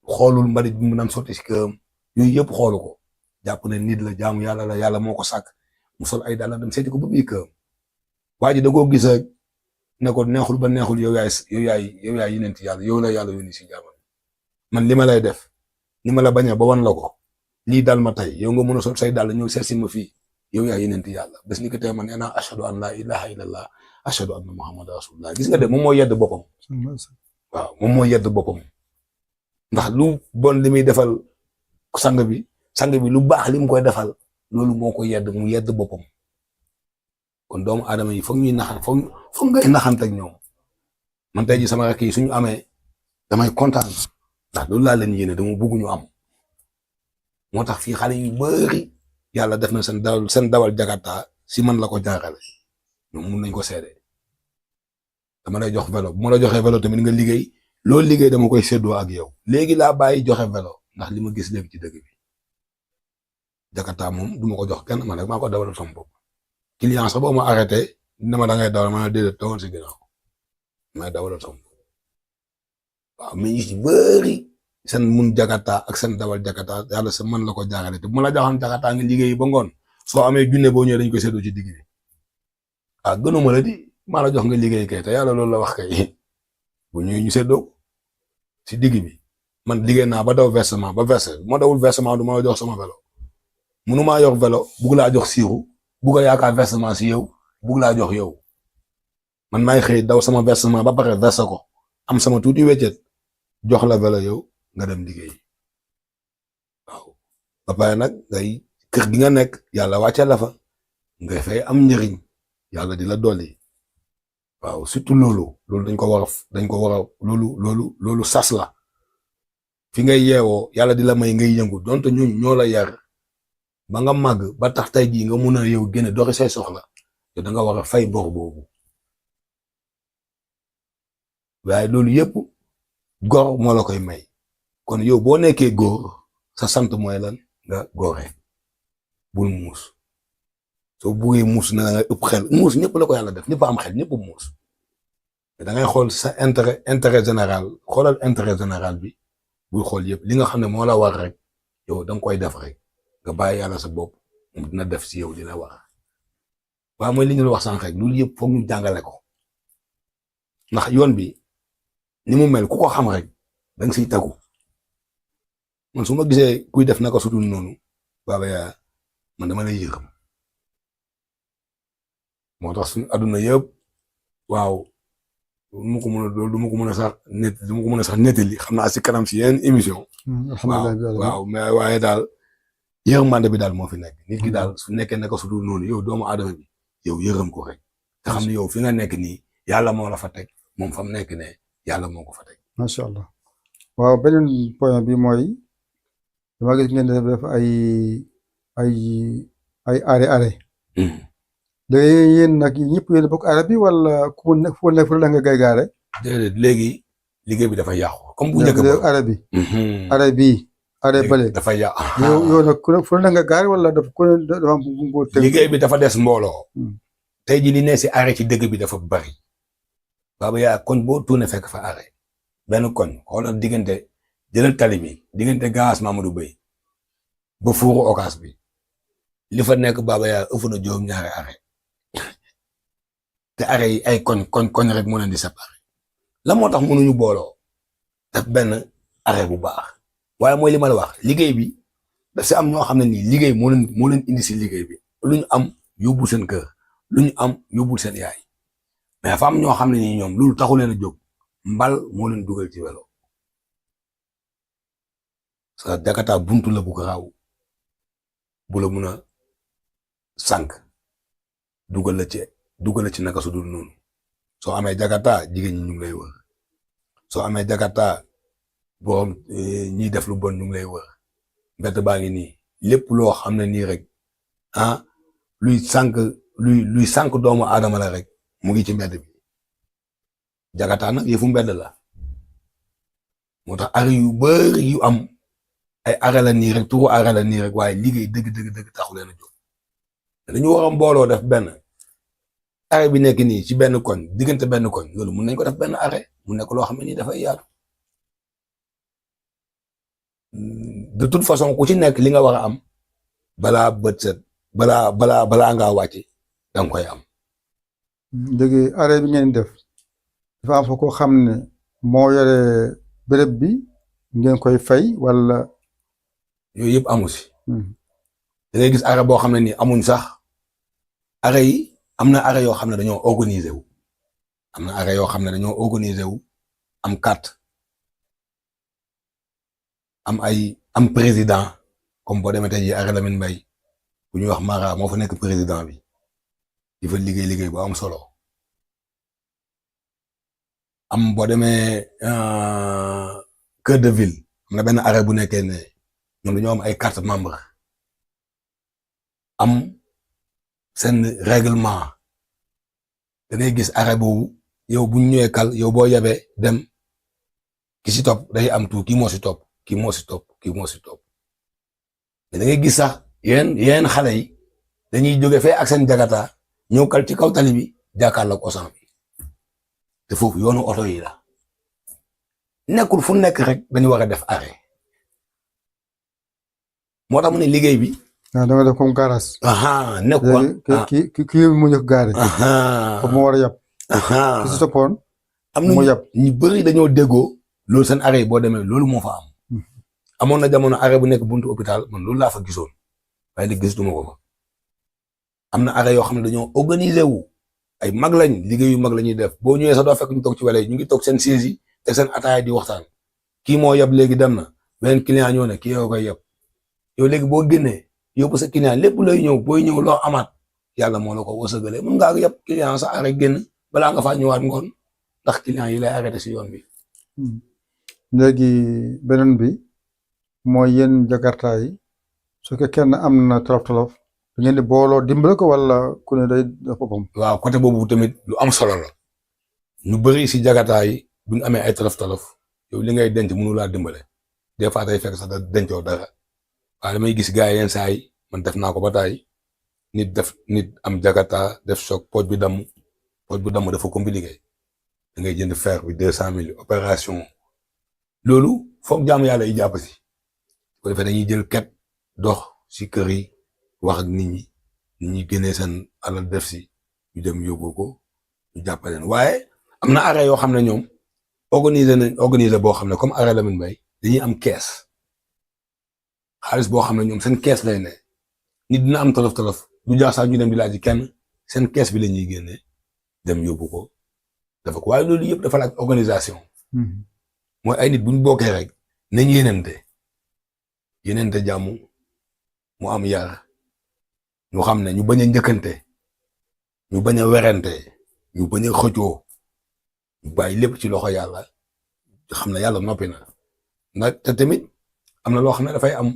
xoolul mbalit bi mu naan sotti si këram yooyu yëpp xoolu ko jàpp ne nit la jaamu yàlla la yàlla moo ko sàkk mu sol ay dàllam dem seeti ko ba biir këram waa ji da koo gis rek ne ko neexul ba neexul yow yaay yonent yàlla yow la yàlla yónni si jaamam man li ma lay def ni ma la bañee ba wan la ko lii dal ma tey yow nga mën a sol say dàll ñëw seet si ma fii yow yaay yonent yàlla bés ni ko tey man nee naa ashhadu an la ilaha illallah ashhadu anna muhammadan rasulullah gis nga de moom moo yedd boppam waaw moom moo yedd boppam ndax lu bon li muy defal sang bi lu baax li mu koy defal loolu moo ko yedd mu yedd boppam kon doomu aadama yi foog ñuy naxan foog ngay naxante ak ñoom man tey ji sama rakk yi suñu amee damay kontaan ndax loolu laa leen yéene dama bëgg ñu am moo tax fii xale yu bari yàlla def na seen dawal jakarta si man la ko jaarale ñoom mun nañ ko seede dama lay jox vélo bu ma la joxee vélo tamit nga liggéey loolu liggéey dama koy séddoo ak yow léegi laa bàyyi joxe vélo ndax li ma gis léegi ci dëgg bi jakarta moom du ma ko jox kenn man rek maa ko dawal sama bopp client sax boo ma arrêté dina ma da ngay dawal ma ne déedéet tawal si ginnaaw may dawal sama bopp waaw mais ñu ci bëri seen mun jakarta ak seen dawal jakarta yàlla sa man la ko jaarale te bu ma la joxoon jakarta nga liggéey ba ngoon soo amee junne boo ñëwee dañ koy séddoo ci digg bi ah gënuma la di maa la jox nga liggéey kay te yàlla loolu la wax kay bu ñëwee ñu séddoo ci digg bi man liggéey naa ba daw versement ba versé bu ma dawul versement du ma la jox sama vélo mënumaa yor vélo bugg laa jox siiru bugg a yaakaar versement si yow bugg laa jox yow man maay xëy daw sama versement ba pare versé ko am sama tuuti weccet jox la vélo yow nga dem liggéey waaw ba pare nag ngay kër gi nga nekk yàlla wàcce la fa ngay fay am njëriñ yàlla di la dolli waaw surtout loolu dañ ko war a loolu sas la fi ngay yeewoo yàlla di la may ngay yëngu donte ñoo la yar ba nga màgg ba tax tey jii nga mun a yow génne doxi say soxla te da nga war a fay bor boobu waaye loolu yëpp góor moo la koy may kon yow boo nekkee góor sa sant mooy lan nga góore bul muus soo buggee muus na nga ëpp xel muus ñëpp la ko yàlla def ñëpp am xel ñëpp muus da ngay xool sa intérêt général xoolal intérêt général bi bul xool yëpp li nga xam ne moo la war rek yow da nga koy def rek nga bàyyi yàlla sa bopp moom dina def si yow di la war waaye mooy li ñu la wax sànq rek loolu yëpp foog ñu jàngale ko ndax yoon bi ni mu mel ku ko xam rek da nga siy tagu man su ma gisee kuy def naka sudul noonu Baba Yaya man dama lay yërëm moo tax suñu adduna yëpp waaw du ma ko mën a sax nettali xam naa si kanam si yeneen émission. alhamdulilah waaw mais waaye daal yërmande bi daal moo fi nekk nit ki daal su nekkee naka su dul noonu yow doomu aadama bi yow yërëm ko rek te xam ne yow fi nga nekk nii yàlla moo la fa teg moom fa mu nekk ne yàlla moo ko fa teg. macha allah waaw beneen point bi mooy dama gis ngeen def ay arrêt. léegi yéen nag ñëpp yéen bokk arrêt bi wala ku nekk fu nekk fu la nga gaare. déedéet léegi liggéey bi dafa yàqu. comme bu njëkk ba arrêt bi. arrêt bii. arrêt bële dafa yàqu. yow nag ku nekk fu la nga gaare wala dafa ku ne dafa am liggéey bi dafa des mbooloo. tey jii li ne si arrêt ci dëgg bi dafa bari. Baba yaa koñ boo tuune fekk fa arrêt. benn koñ xoolal diggante jëlal tali bi diggante gaas Mamadou Bey ba fuuru Ocass bi li fa nekk Baba yaa ëpp na juróom ñaari arrêt te arrêt yi ay koñ rek moo leen di séparé la moo tax mënuñu booloo def benn arrêt bu baax waaye mooy li ma la wax liggéey bi daf si am ñoo xam ne nii liggéey moo leen indi si liggéey bi lu ñu am yóbbul seen kër lu ñu am yóbbul seen yaay mais dafa am ñoo xam ne nii ñoom loolu taxu leen a jóg mbal moo leen dugal ci welo sa Jakarta buntu la bu garaaw bu la mun a sànq dugal la ci naka su dul noonu soo amee Jakarta jigéen ñi ñu ngi lay wër soo amee Jakarta borom ñiy def lu bon ñu ngi lay wër mbett baa ngi nii lépp loo xam ne nii rek luy sànq doomu aadama la rek mu ngi ci mbedd bi Jakarta nag yëfu mbedd la moo tax arrêt yu bari yu am ay arrêt la nii rek turu arrêt la nii rek waaye liggéey dëgg taxu leen a jóg dañu war a mbooloo def benn arrêt bi nekk nii ci benn koñ diggante benn koñ loolu mun nañ ko def benn arrêt mu nekk loo xam ne nii dafay yaatu de toute façon ku ci nekk li nga war a am balaa bët set balaa ngaa wàcc danga koy am. léegi arrêt bi ngeen def dafa am fa koo xam ne moo yore béréb bi ngeen koy fay wala. yooyu yëpp amu si. da ngay gis arrêt boo xam ne nii amuñ sax arrêt yi am na arrêt yoo xam ne dañoo organiser wu am carte am président comme boo demee tey jii arrêt Lamine Mbaye bu ñuy wax Mara moo fa nekk président bi di fa liggéey bu am solo am boo demee cœur de ville am na benn arrêt bu nekkee ne ñoom dañoo am ay carte membre am seen règlement da ngay gis arrêt boobu yow bu ñu ñëwee kal yow boo yabee dem ki si topp day am tout kii moo si topp mais da ngay gis sax yeneen xale yi dañuy jóge fee ak seen Jakarta ñëw kal ci kaw tali bi jàkkaarloog Auchan bi te foofu yoonu oto yi la nekkul fu nekk rek dañu war a def arrêt moo tax mu ne liggéey bi. da nga def comme garage. nekkul kii mu njëkk gaare. foofu moo war a yab. ki si toppoon. am na ñu bëri dañoo déggoo loolu seen arrêt boo demee loolu moo fa am. amoon na jamono arrêt bu nekk buntu hôpital man loolu laa fa gisoon waaye léegi gisatuma ko fa am na arrêt yoo xam ne dañoo organiser wu ay mag lañ liggéey yu mag la ñuy def boo ñëwee sax doo fekk ñu toog ci wàll yi ñu ngi toog seen siège yi te seen ataaya di waxtaan kii moo yab léegi dem na beneen client ñëw ne kii yoo koy yab yow léegi boo génnee yóbbu sa client lépp lay ñëw booy ñëw loo amaat yàlla moo la ko wërsëgalee mën ngaa yab client sa arrêt génn balaa nga faa ñëwaat ngoon ndax client yi lay arrêté si yoon bi. léegi beneen bi. mooy yéen Jakarta yi su fekkee kenn am na tolof da ngeen di booloo dimbale ko wala ku ne day def boppam. waaw côté boobu tamit lu am solo la ñu bëri si Jakarta yi bu ñu amee ay tolof yow li ngay denc mënu laa dimbale des fois day fekk sax da dencoo dara waaye damay gis gars yi yenn saa yi man def naa ko ba taay nit am Jakarta def choc pooj bi damm dafa compliqué da ngay jënd fer bi 200,000 opération loolu foog jaamu yàlla yi jàpp si. bu defee dañuy jël ket dox si kër yi wax ak nit ñi génnee seen alal def si ñu dem yóbbu ko ñu jàppaleen waaye am na arrêt yoo xam ne ñoom organiser boo xam ne comme arrêt Lamine Mbaye dañuy am kees xaalis boo xam ne ñoom seen kees lay ne nit dina am tolof du jaar sax ñu dem di laaj kenn seen kees bi la ñuy génne dem yóbbu ko dafa ko waaye loolu yëpp dafa laaj organisation. mooy ay nit bu ñu bokkee rek nañ yéenante jàmm mu am yar ñu xam ne ñu bañ a njëkkante ñu bañ a werante ñu bañ a xëccoo ñu bàyyi lépp ci loxo yàlla xam ne yàlla noppi na nag te tamit am na loo xam ne dafay am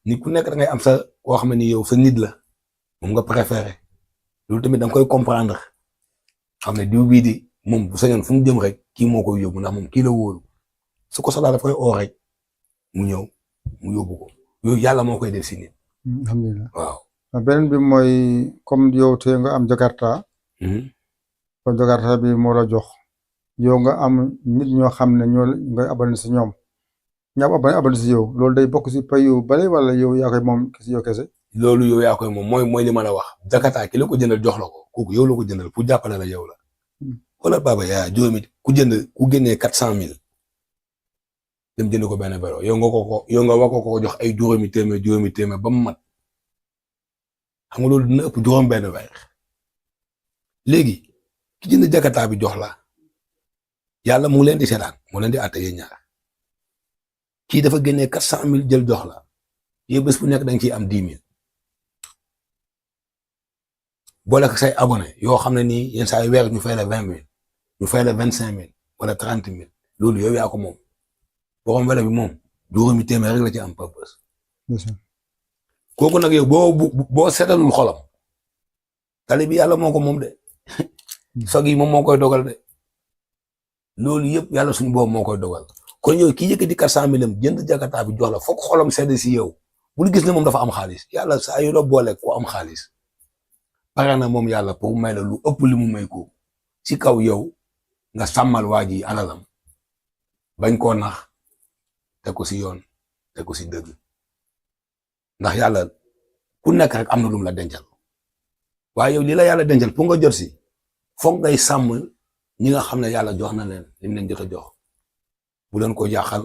nit ku nekk da ngay am sa koo xam ne ni yow sa nit la moom nga préféré loolu tamit da nga koy comprendre xam ne diw bii di moom bu sañoon fu mu jëm rek kii moo koy yóbbu ndax moom kii la wóolu su ko soxlaa daf koy oo rek mu ñëw mu yóbbu ko yooyu yàlla moo koy def si nit. alhamdulilah waaw. beneen bi mooy comme yow te nga am Jakarta. kon Jakarta bi moo la jox yow nga am nit ñoo xam ne ñoo ngay abonné si ñoom ñaam abonné si yow loolu day bokk si pay yu bari wala yow yaa koy moom si yow kese. loolu yow yaa koy moom mooy li ma la wax Jakarta ki la ko jëndal jox la ko kooku yow la ko jëndal pour jàppale la yow la. wala baba yaa juróomi ku génnee 400,000 dem jënd ko benn vélo yow nga wax ko jox ay juróomi téeméer ba mu mat xam nga loolu dina ëpp juróom benn weer léegi ki jënd Jakarta bi jox la yàlla mu ngi leen di seetaan mu leen di àtte yéen ñaar kii dafa génnee 400,000 jël jox la yow bés bu nekk da nga ciy am 10,000 boole ko say abonné yoo xam ne nii yenn saa yu weer ñu fay la 20,000 ñu fay la 25,000 wala 30,000 loolu yow yaa ko moom borom vélo bi moom juróomi téeméer rek la ci am purpose. kooku nag yow boo seetalul xolam tali bi yàlla moo ko moom de sog yi moom moo koy dogal de loolu yëpp yàlla suñu boobu moo koy dogal kon yow ki yëkkati 400,000 jënd Jakarta bi jox la foog xolam sedd si yow bul gis ne moom dafa am xaalis yàlla saa yu la boole ko am xaalis pare na moom yàlla pour may la lu ëpp li mu may ko si kaw yow nga sàmmal waa ji alalam bañ koo nax te ko si yoon te ko si dëgg ndax yàlla ku nekk rek am na lu mu la dencal waaye yow li la yàlla dencal pour nga jot si foog ngay sàmm ñi nga xam ne yàlla jox na leen li mu leen jot a jox bu leen ko yàqal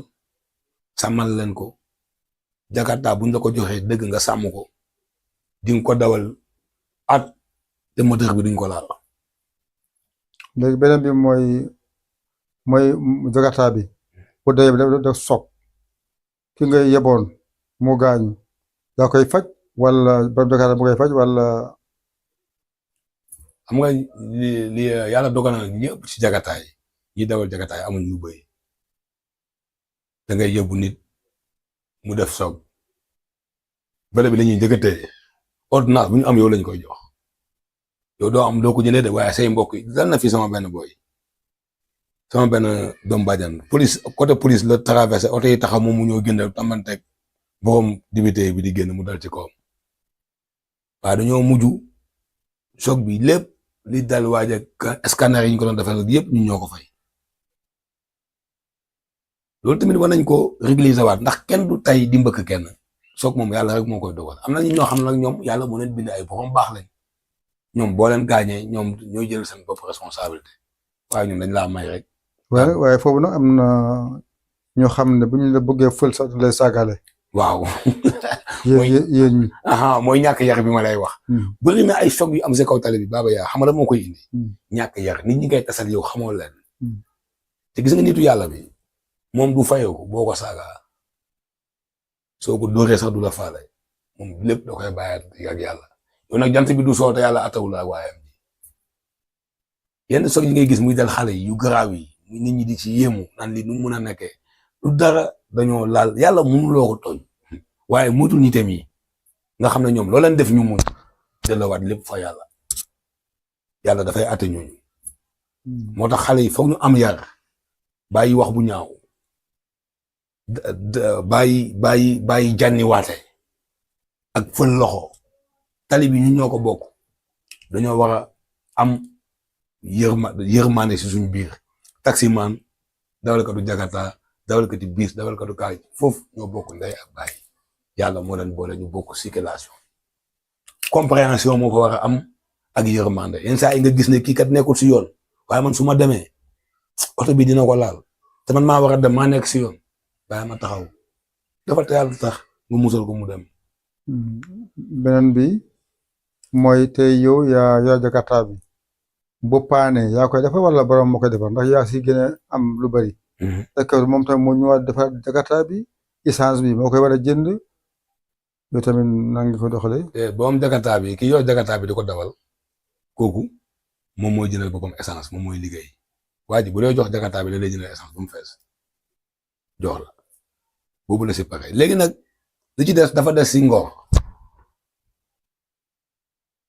sàmmal leen ko Jakarta buñ la ko joxee dëgg nga sàmm ko di nga ko dawal at te moteur bi duñ ko laal. léegi beneen bi mooy Jakarta bi bu dee daf soog ki nga yeboon mu gaañu daa koy faj wala ba Jakarta mu koy faj wala. xam nga li yàlla dogal na ñëpp ci Jakarta yi ñi dawal Jakarta yi amuñ lu bëri da ngay yóbbu nit mu def soog bële bi la ñuy njëkkatee ordonnance bu ñu am yow lañ koy jox yow doo am doo ko jëndee de waaye say mbokk yi dal na fi sama benn boy sama benn doom bàjjan police côté police la traversé oto yi taxaw moom mu ñëw gëndal tamanteeg borom dibité bi di génn mu dal ci kawam waaye dañoo mujj choc bi lépp li dal waaj ak scanner yi ñu ko doon defal yëpp ñun ñoo ko fay loolu tamit war nañ ko réguliser waat ndax kenn du tay di mbëkk kenn choc moom yàlla rek moo koy dogal am na ñoo xam nag ñoom yàlla moo leen bind ay borom baax lañ ñoom boo leen gaañee ñoom ñooy jël seen bopp responsabilité waaye ñun dañ laa may rek. waaye foofu nag am na ñoo xam ne bu ñu la bëggee fël sax lay saagale. waaw. yéen ñi. mooy ñàkk yar bi ma lay wax. bëri na ay choc yu am si kaw tali bi baaba yaa xam nga moo koy indi. ñàkk yar nit ñi ngay tasal yow xamoo leen. te gis nga nitu yàlla bi moom du fayoo ko boo ko saagaa soo ko dóoree sax du la faale moom lépp da koy bàyyi ak yàlla yow nag jant bi du soo te yàlla atawul ak waayam yenn choc yi ngay gis muy dal xale yi yu garaaw yi nit ñi di ci yéemu naan li nu mun a nekkee lu dara dañoo laal yàlla mënuloo ko tooñ waaye mutul nitam yi nga xam ne ñoom loo leen def ñu muñ delloowaat lépp fa yàlla dafay àtte ñooñu moo tax xale yi foog ñu am yar bàyyi wax bu ñaaw bàyyi jànni waate ak fël loxo tali bi ñu ñoo ko bokk dañoo war a am yërmande si suñu biir taximan dawalkatu Jakarta dawalkatu bis dawalkatu kaay foofu ñoo bokk ndey ak baay yàlla moo leen boole ñu bokk circulation compréhension moo ko war a am ak yërmande yenn saa yi nga gis ne kii kat nekkul si yoon waaye man su ma demee oto bi dina ko laal te man maa war a dem maa nekk si yoon waaye ma taxaw dafa te yàlla tax nga musal ko mu dem. beneen bi mooy tey yow yaa Jakarta bi bu paane yaa koy defar wala borom moo koy defar ndax yaa si gën a am lu bari. est-ce que moom tamit moo ñëwaat defar Jakarta bi essence bi moo koy war a jënd yow tamit nan nga ko doxalee. borom Jakarta bi ki yor Jakarta bi di ko dawal kooku moom mooy jëndal boppam essence moom mooy liggéey waa ji bu lay jox Jakarta bi da lay jëndal essence bu mu fees jox la boobu la si pare léegi nag li ci des dafa des si ngor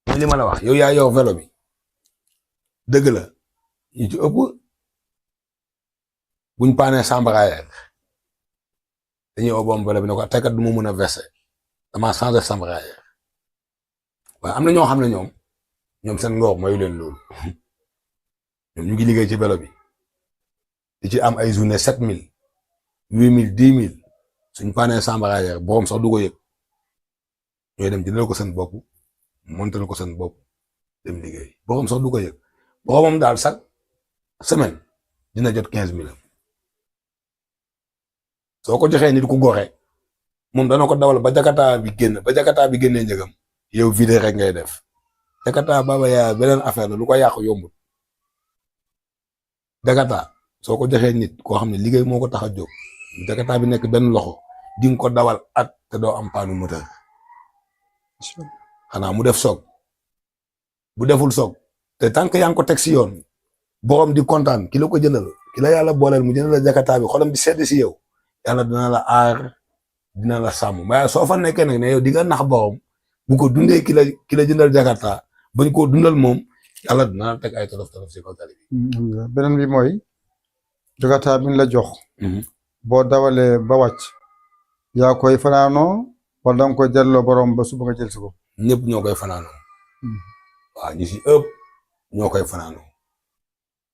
mooy li ma la wax yow yaa yor vélo bi dëgg la ñu ci ëpp buñ paanee chambre dañuy oo borom vélo bi ne ko tey kat du ma mën a verser dama changer chambre waaye am na ñoo xam ne ñoom seen ngor mayu leen loolu ñoom ñu ngi liggéey ci vélo bi di ci am ay journée 7000 8000 10000 suñ paanee chambre borom sax du ko yëg ñooy dem jëndal ko seen bopp montal ko seen bopp dem liggéey borom sax du ko yëg boromam daal chaque semaine dina jot 15000 soo ko joxee nit ku gore moom dana ko dawal ba Jakarta bi génnee njëgam yow vidé rek ngay def Jakarta baba yaa beneen affaire la lu ko yàqu yombul Jakarta soo ko joxee nit koo xam ne liggéey moo ko tax a jóg Jakarta bi nekk benn loxo di nga ko dawal at te doo am paanu moteur xanaa mu def soog bu deful soog te tant que yaa ngi ko teg si yoon borom di kontaan ki la ko jëndal ki la yàlla booleel mu jëndal la Jakarta bi xolam di sedd si yow yàlla dina la aar dina la sàmm waaye soo fa nekkee nag ne yow di nga nax borom bu ko dundee ki la jëndal Jakarta bañ koo dundal moom yàlla dina la teg ay tolof si kaw tali bi. beneen bi mooy Jakarta bi ñu la jox. boo dawalee ba wàcc yaa koy fanaanoo wala danga koy delloo borom ba suba nga jël si ko. ñëpp ñoo koy fanaanoo waaw ñu si ëpp ñoo koy fanaanoo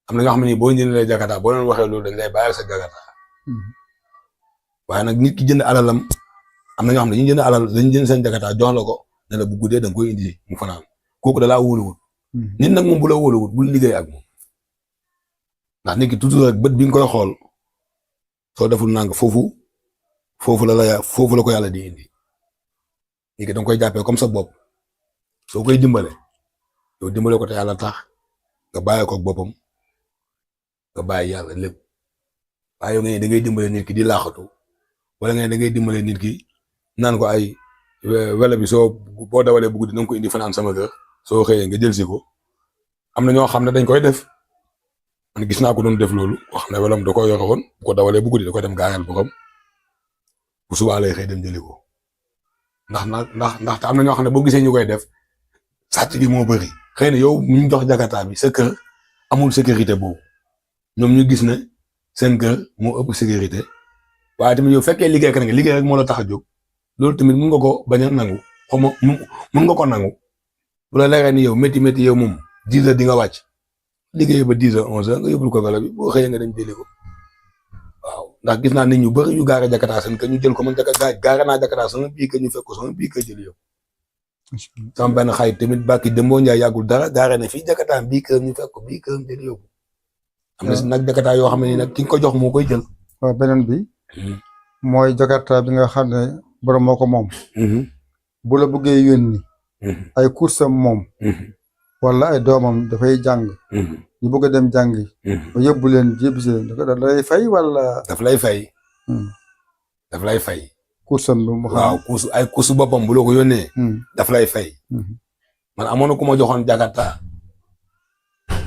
am na ñoo xam ne boo jëndee Jakarta boo leen waxee loolu dañ lay bàyyi sa Jakarta waaye nag nit ki jënd alalam am na ñoo xam ne dañuy jënd alal dañuy jënd seen Jakarta jox la ko ne la bu guddee da nga koy indi mu fanaan kooku da laa wóoluwut nit nag moom bu la wóoluwut bul liggéey ak moom ndax nit ki toujours rek bët bi nga koy xool soo deful nang foofu la ko yàlla di indi nit ki da nga koy jàppee comme sa bopp soo koy dimbale yow dimbale ko te yàlla tax nga bàyyi ko ak boppam nga bàyyi yàlla lépp waaye yow da ngay dimbale nit ki di laaxatu wala nga da ngay dimbale nit ki naan ko ay wala bi boo dawalee bu guddi na nga ko indi fanaan sama kër soo xëyee nga jël si ko am na ñoo xam ne dañ koy def man gis naa ko doon def loolu koo xam ne wala da koy yore woon bu ko dawalee bu guddi da koy dem gaareel borom bu subaa lay xëy dem jëli ko ndax am na ñoo xam ne boo gisee ñu koy def sàcc gi moo bëri xëy na yow ñu jox Jakarta bi sa kër amul sécurité boobu ñoom ñu gis ne seen kër moo ëpp sécurité waaye tamit yow fekkee liggéey ka nga liggéey rek moo la tax a jóg loolu tamit mun nga ko bañ a nangu xaw ma mun nga ko nangu bu la leeree ni yow métti yow moom 10 heures di nga wàcc liggéey ba 10 heures 11 heures nga yóbbul ko vélo bi boo xëyee nga dem jëli ko waaw ndax gis naa nit ñu bëri yu gaare Jakarta seen kër ñu jël ko man gaare naa Jakarta sama bii kër ñu fekk ko sama bii kër jëli yow. sama benn xarit tamit bàkki Demba Ndiaye yàggul dara gaare na fii Jakarta bii kër ñu fekk ko bii kër jëli yow. am na si nag Jakarta yoo xam ne nii nag ki nga ko jox moo koy jël. waaw beneen bi. mooy Jakarta bi nga xam ne borom moo ko moom. bu la bëggee yónni. ay course am moom. wala ay doomam dafay jàng. ñu bëgg a dem jàngi. ba yóbbu leen yóbbu si leen da lay fay wala. daf lay fay. daf lay fay. course am bi mu xam. waaw course boppam bu la ko yónnee. daf lay fay. man amoon na ku ma joxoon Jakarta.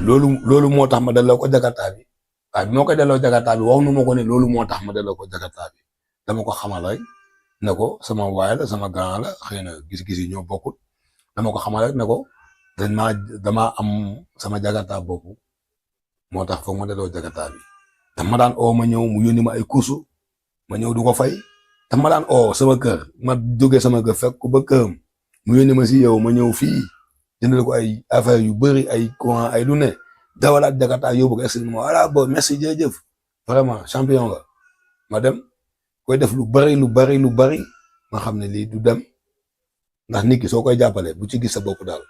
loolu moo tax ma delloo ko Jakarta bi waaye bi ma ko delloo Jakarta bi wax nu ma ko ne loolu moo tax ma delloo ko Jakarta bi dama ko xamal rek ne ko sama waay la sama grand la xëy na gis-gis yi ñoo bokkut dama ko xamal rek ne ko dama am sama Jakarta bopp moo tax foog ma delloo Jakarta bi dama daan oo ma ñëw mu yónni ma ay course ma ñëw du ko fay dama daan oo sama kër ma jógee sama kër fekk ko ba këram mu yónni ma si yow ma ñëw fii jëndal ko ay affaire yu bëri ay courant ay lu ne dawalaat Jakarta yóbbu ko expliqué ma voilà bon merci jërëjëf vraiment champion nga ma dem koy def lu bari ma xam ne lii du dem ndax nit ki soo koy jàppale bu ci gis sa bopp daal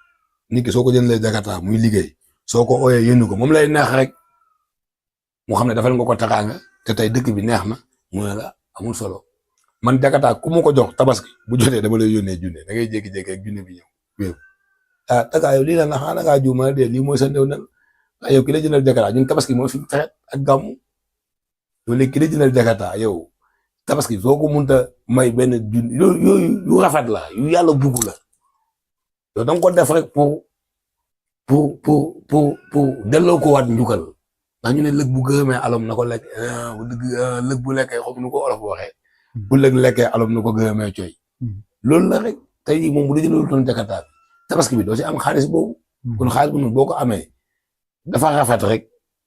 nit ki soo ko jëndalee Jakarta muy liggéey soo ko ooyee yëndu ko moom lay neex rek mu xam ne defal nga ko teraanga te tey dëkk bi neex na mu ne la amul solo man Jakarta ku ma ko jox tabaski bu jotee dama lay yónnee junne da ngay jékki-jékki ak junne bi ñëw ah tagaa yow lii la na xanaa ngaa juum ma de lii mooy sa ndew nal ah yow ki la jëndal jakarta ñun tabaski mooy fi xeet ak gàmmu yow léegi ki la jëndal jakarta yow tabaski soo ko munta may benn junni yooyu yu rafet la yu yàlla bugg la yow da nga ko def rek pour delloo ko waat njukkal ndax ñu ne lëg bu gërëmee alom na ko lekk lëg bu lekkee xob nu ko olof waxee bu lëg lekkee alom na ko gërëmee coy loolu la rek tey jii moom bu la jëndal toon jakarta bi tabaski bi doo si am xaalis boobu kon xaalis bu noonu boo ko amee dafa rafet rek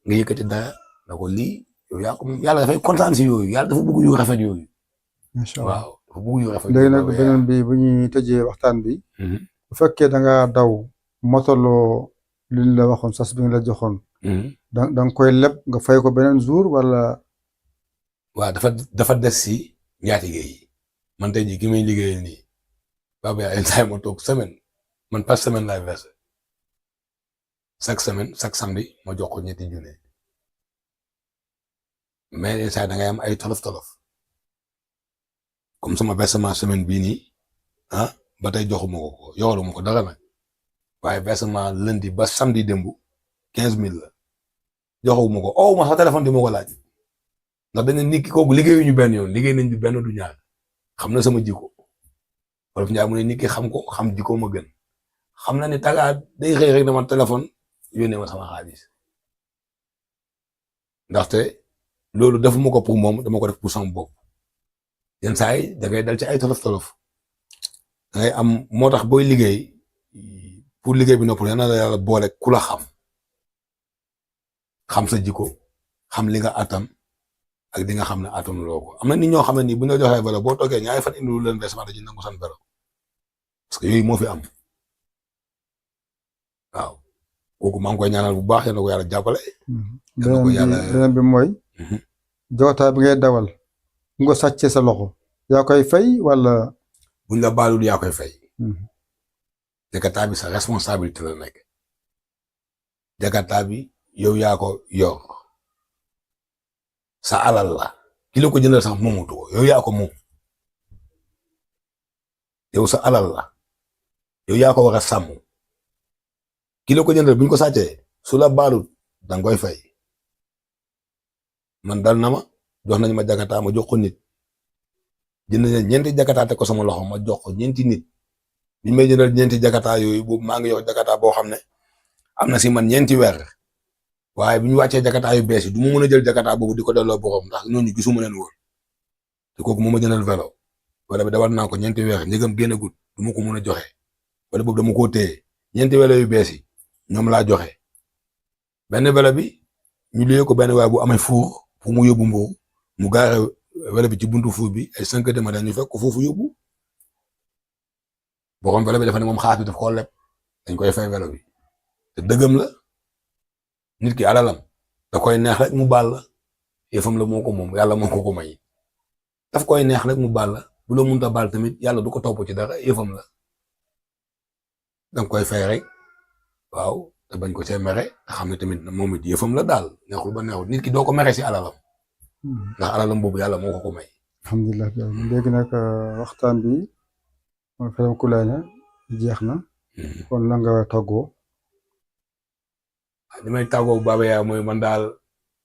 nga yëkkati dara na ko lii yow yaa ko moom yàlla dafay kontaan si yooyu yàlla dafa bëgg yu rafet yooyu. macha allah waaw dafa bëgg yu rafet. léegi nag beneen bi bu ñuy tëjee waxtaan bi. bu fekkee da nga daw motaloo li ñu la waxoon sas bi nga la joxoon. da nga koy leb nga fay ko beneen jour wala. waaw dafa des si njaatige yi man tey jii ki may liggéeyal nii Baba Yaye saa ma toog semaine man par semaine laay versé chaque semaine chaque samedi ma jox ko ñetti junne mais saa da ngay am ay tolof comme sama versement semaine bii nii ah ba tey joxuma ko yoruma ko dara nag waaye versement lundi ba samedi démb 15000 la joxuma ko oh ma sa téléphone di ma ko laaj ndax dañ ne nit ki kooku liggéeyuñu benn yoon liggéey nañ bi benn du ñaar xam na sama jikko wala fi mu ne nit ki xam ko xam jikko ma gën xam na ne tagaa day xëy rek dama téléphone yónnee ma sama xaalis ndaxte loolu defuma ko pour moom dama ko def pour sama bopp yenn saa yi da ngay dal ci ay tolof da ngay am moo tax booy liggéey pour liggéey bi noppal yana la yàlla boole ku la xam sa jikko xam li nga atam ak di nga xam ne atam loo ko am na nit ñoo xam ne nii bu ñu la joxee vélo boo toogee ñaari fan indiwul leen versement dañuy nangu san vélo parce que yooyu moo fi am waaw kooku maa ngi koy ñaanal bu baax yal na ko yàlla jàppale. beneen bi mooy. jotaay bi ngay dawal nga sàccee sa loxo yaa koy fay wala. buñ la baalul yaa koy fay. jakarta bi sa responsabilité la nekk jakarta bi yow yaa ko yor sa alal la ki la ko jëndal sax moomutu ko yow yaa ko moom yow sa alal la yow yaa ko war a sàmm ki la ko jëndal buñ ko sàccee su la baalut danga koy fay man dal na ma jox nañ ma jakarta ma jox ko nit jënd nañ ñeenti jakarta te ko sama loxo ma jox ko ñeenti nit bi may jëndal ñeenti jakarta yooyu boobu maa ngi yor jakarta boo xam ne am na si man ñeenti weer waaye bu ñu wàccee jakarta yu bees yi du ma mën a jël jakarta boobu di ko delloo borom ndax ñooñu gisuma leen woon te kooku moo ma jëndal vélo wala bi dawal naa ko ñeenti weer njëgam génn gut du ma ko mën a joxe wala boobu dama koo téye ñeenti vélo yu bees yi ñoom laa joxe benn vélo bi ñu liyee ko benn waaye bu amee fuur pour mu yóbbu Mbour mu gaare vélo bi ci buntu fuur bi ay 5 heures du matin ñu fekk ko foofu yóbbu borom vélo bi dafa ne moom xaas bi daf koo leb dañ koy fay vélo bi te dëggam la nit ki alalam da koy neex rek mu baal la yëfam la moo ko moom yàlla moo ko may daf koy neex rek mu baal la bu la mënta baal tamit yàlla du ko topp ci dara yëfam la danga koy fay rek waaw te bañ ko see mere te xam ne tamit moom it yëfam la daal neexul ba neexul nit ki doo ko mere si alalam ndax alalam boobu yàlla moo ko may. alhamdulilah léegi nag waxtaan bi mooy Fadam Koulaye jeex na. kon la nga toggoo. li may tàggoo Baba Yaye mooy man daal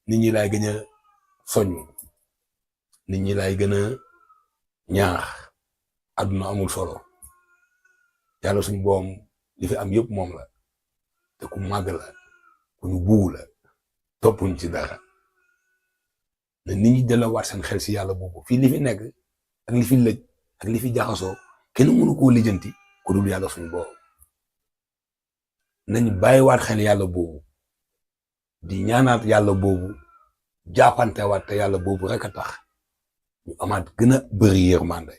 nit ñi laay gën a soññ nit ñi laay gën a ñaax àdduna amul solo yàlla suñu boom li fi am yëpp moom la te ku màgg la ku ñu buugu la toppuñ ci dara ne nit ñi delloowaat seen xel si yàlla boobu fii li fi nekk ak li fi lëj ak li fi jaxasoo kenn mënu koo lijjanti ku dul yàlla suñu boom nañ bàyyiwaat xel yàlla boobu di ñaanaat yàlla boobu jàppantewaat te yàlla boobu rek a tax ñu amaat gën a bëri yërmande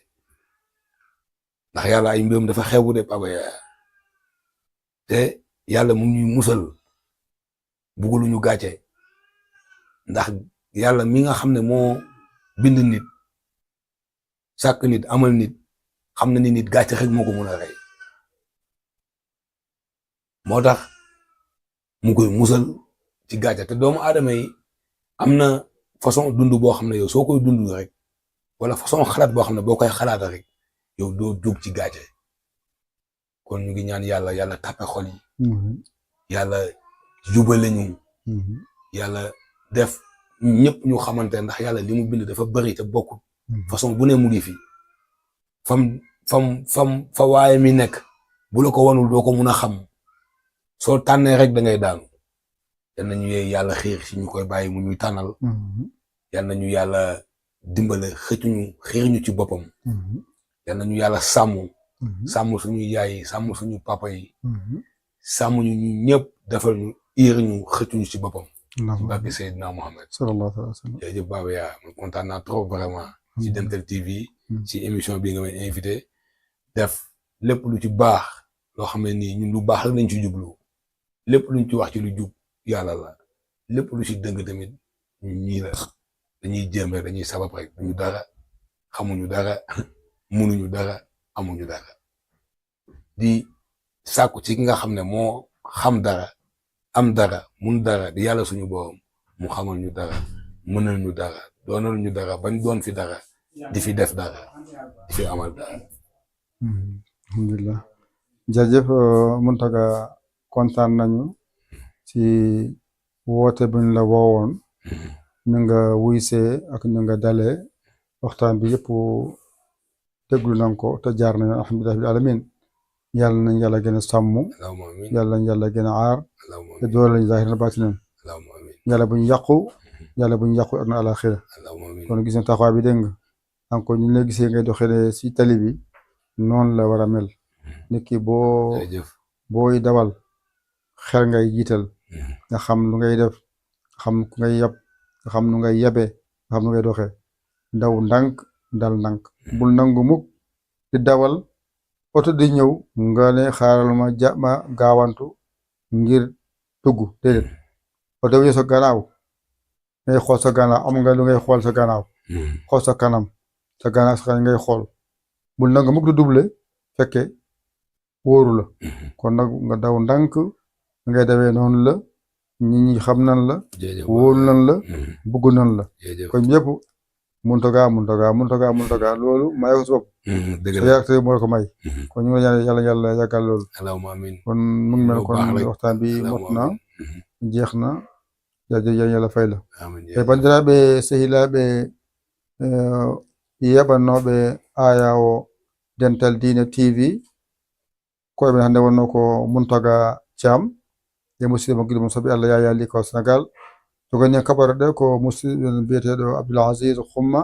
ndax yàlla ay mbiram dafa xewu de Baba Yaye te yàlla mu ñuy musal bugulu ñu gàcce ndax yàlla mi nga xam ne moo bind nit sàkk nit amal nit xam na ni nit gàcce rek moo ko mën a rey moo tax mu koy musal ci gàcce te doomu aadama yi am na façon dund boo xam ne yow soo koy dund rek wala façon xalaat boo xam ne boo koy xalaata rek yow doo jóg ci gàcce kon ñu ngi ñaan yàlla tàppe xol yi yàlla jubale ñu yàlla def ñëpp ñu xamante ndax yàlla li mu bind dafa bëri te bokkul façon bu ne mu ngi fi fa waaye mi nekk bu la ko wanul doo ko mun a xam soo tànnee rek da ngay daanu yal nañu yàlla xiir si ñu koy bàyyi mu ñuy tànnal yal nañu yàlla dimbale xiir ñu ci boppam yal nañu yàlla sàmm suñu yaay yi sàmm suñu papa yi sàmm ñu ñëpp defal ñu iir ñu xëccuñu ci boppam barke Seydina Mohamed sallallahu alayhi wa sallam jërëjëf Baba yaa man kontaan naa trop vraiment ci Dental TV ci émission bi nga may invité def lépp lu ci baax loo xam ne nii ñun lu baax rek lañ ci jublu lépp luñ ci wax ci lu jub yàlla la lépp lu ci dëng tamit ñun ñii la dañuy jéem rek dañuy sabab rek duñu dara xamuñu dara munuñu dara amuñu dara di sàkku ci ki nga xam ne moo xam dara am dara mun dara di yàlla suñu borom mu xamal ñu dara mënal ñu dara doonal ñu dara bañ doon fi dara di fi def dara di fi amal dara. alhamdulilah jërëjëf Mountaga kontaan nañu ci woote buñ la woowoon ñu nga wuysee ak ñu nga dalee waxtaan bi yëpp déglu nañ ko te jaar nañu alhamdulilah bil alamin yàlla nañ yàlla gën a sàmm yàlla nañ yàlla gën a aar te doole lañ zaahir na baatinan yàlla buñ yàqu ak na alaxira kon gis na taxawaay bi dégg nga encore ñu la gisee ngay doxee si tali bi noonu la war a mel nit ki booy dawal xel ngay jiital nga xam lu ngay def nga xam ku ngay yab nga xam nu ngay yabe nga xam nu ngay doxee daw ndànk dal ndànk bul nangu mukk di dawal oto di ñëw nga ne xaaral ma gaawantu ngir tugg déedéet oto bi ñëw sa gannaaw ngay xool sa gannaaw am nga lu ngay xool sa gannaaw xool sa kanam sa ngay xool bul nangu mukk di double fekke wóoru la kon nag nga daw ndànk ngay dawee noonu la nit ñi xam nan la wóolu nan la bugg nan la kon yëpp Mountaga loolu may ko si bopp réacteur moo la ko may kon ñu ngi la ñaan yàlla yàggal loolu kon mu ngi mel kon waxtaan bi mot na jeex na yàlla fay la e bandiraɓe sehilaɓe yeɓannoɓe aya o Dental Dina TV koye men hannde wonno ko Mountaga Thiam e musidɗo mo giɗo mum sabi Allah yaya liko Sénégal jogani en kaɓore ɗe ko musidɗo biyeteɗo Abdoul Aziz Xumma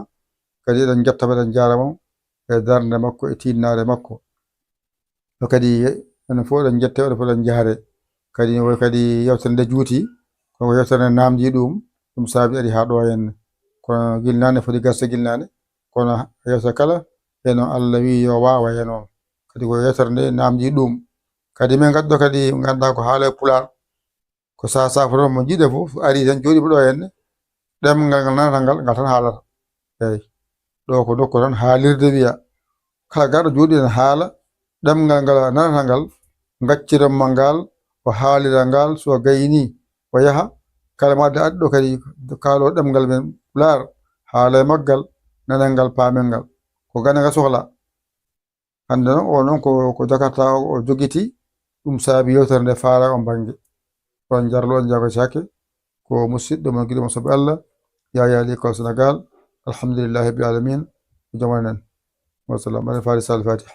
kadi eɗen jettamo eɗen jaramo e darde makko e tinnare makko ɗo kadi enen fof eɗen jette oɗo fof eɗen jaare kadi woy kadi yewtere nde juuti koko yewtere nde namdi ɗum saabi ari ha ɗo henne kono gilnane foti garse gilnane kono yewtere kala eno Allah wi yo wawa e noon kadi ko yewtere nde namdi ɗum kadi min gaddo kadi ganduɗa ko haala e Pulaar ko safoto mo jiiɗe fof ari tan jooɗima ɗo henne ɗemgal ngal nanata ngal tan haalata eyi ɗo ko nokku tan haalirde wiya kala garɗo jooɗi en haala ɗemgal ngal nanata ngal gacciranma ngal o haalira ngal so gayni o yaha kala madde addi ɗo kadi kaalo ɗemgal men Pulaar haala e maggal nanal ngal paamen ngal ko gane nga sohla hande noon o noon ko Jakarta o jogiti ɗum saabi yewtere nde faara o bange on jarlo on jago cake ko musidɗo mon giɗo mo sabi Allah yaya l'école Sénégal alhamdulillahi rabbil alamin jomanen wasalam aɗen faari sal fatih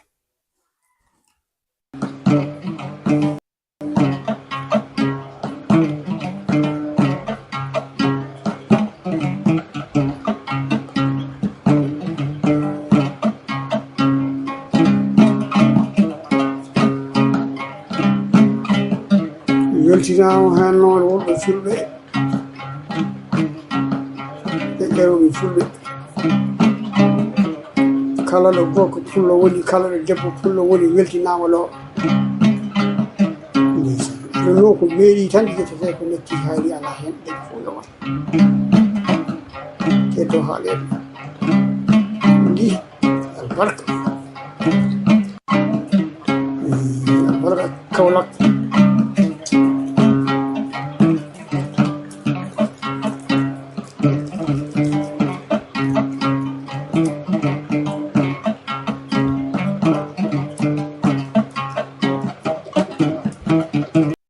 weltinama hen noon wonɓe fulɓe e ɓewɓe fulɓe kala ɗo gorko pullo woni kala ɗo debbo pullo woni weltinama ɗo ɗum ko meeɗi tan jettete ko netti haali ala hen ɗen fo yowa keddo haaleɗe ndi albarka Kaolack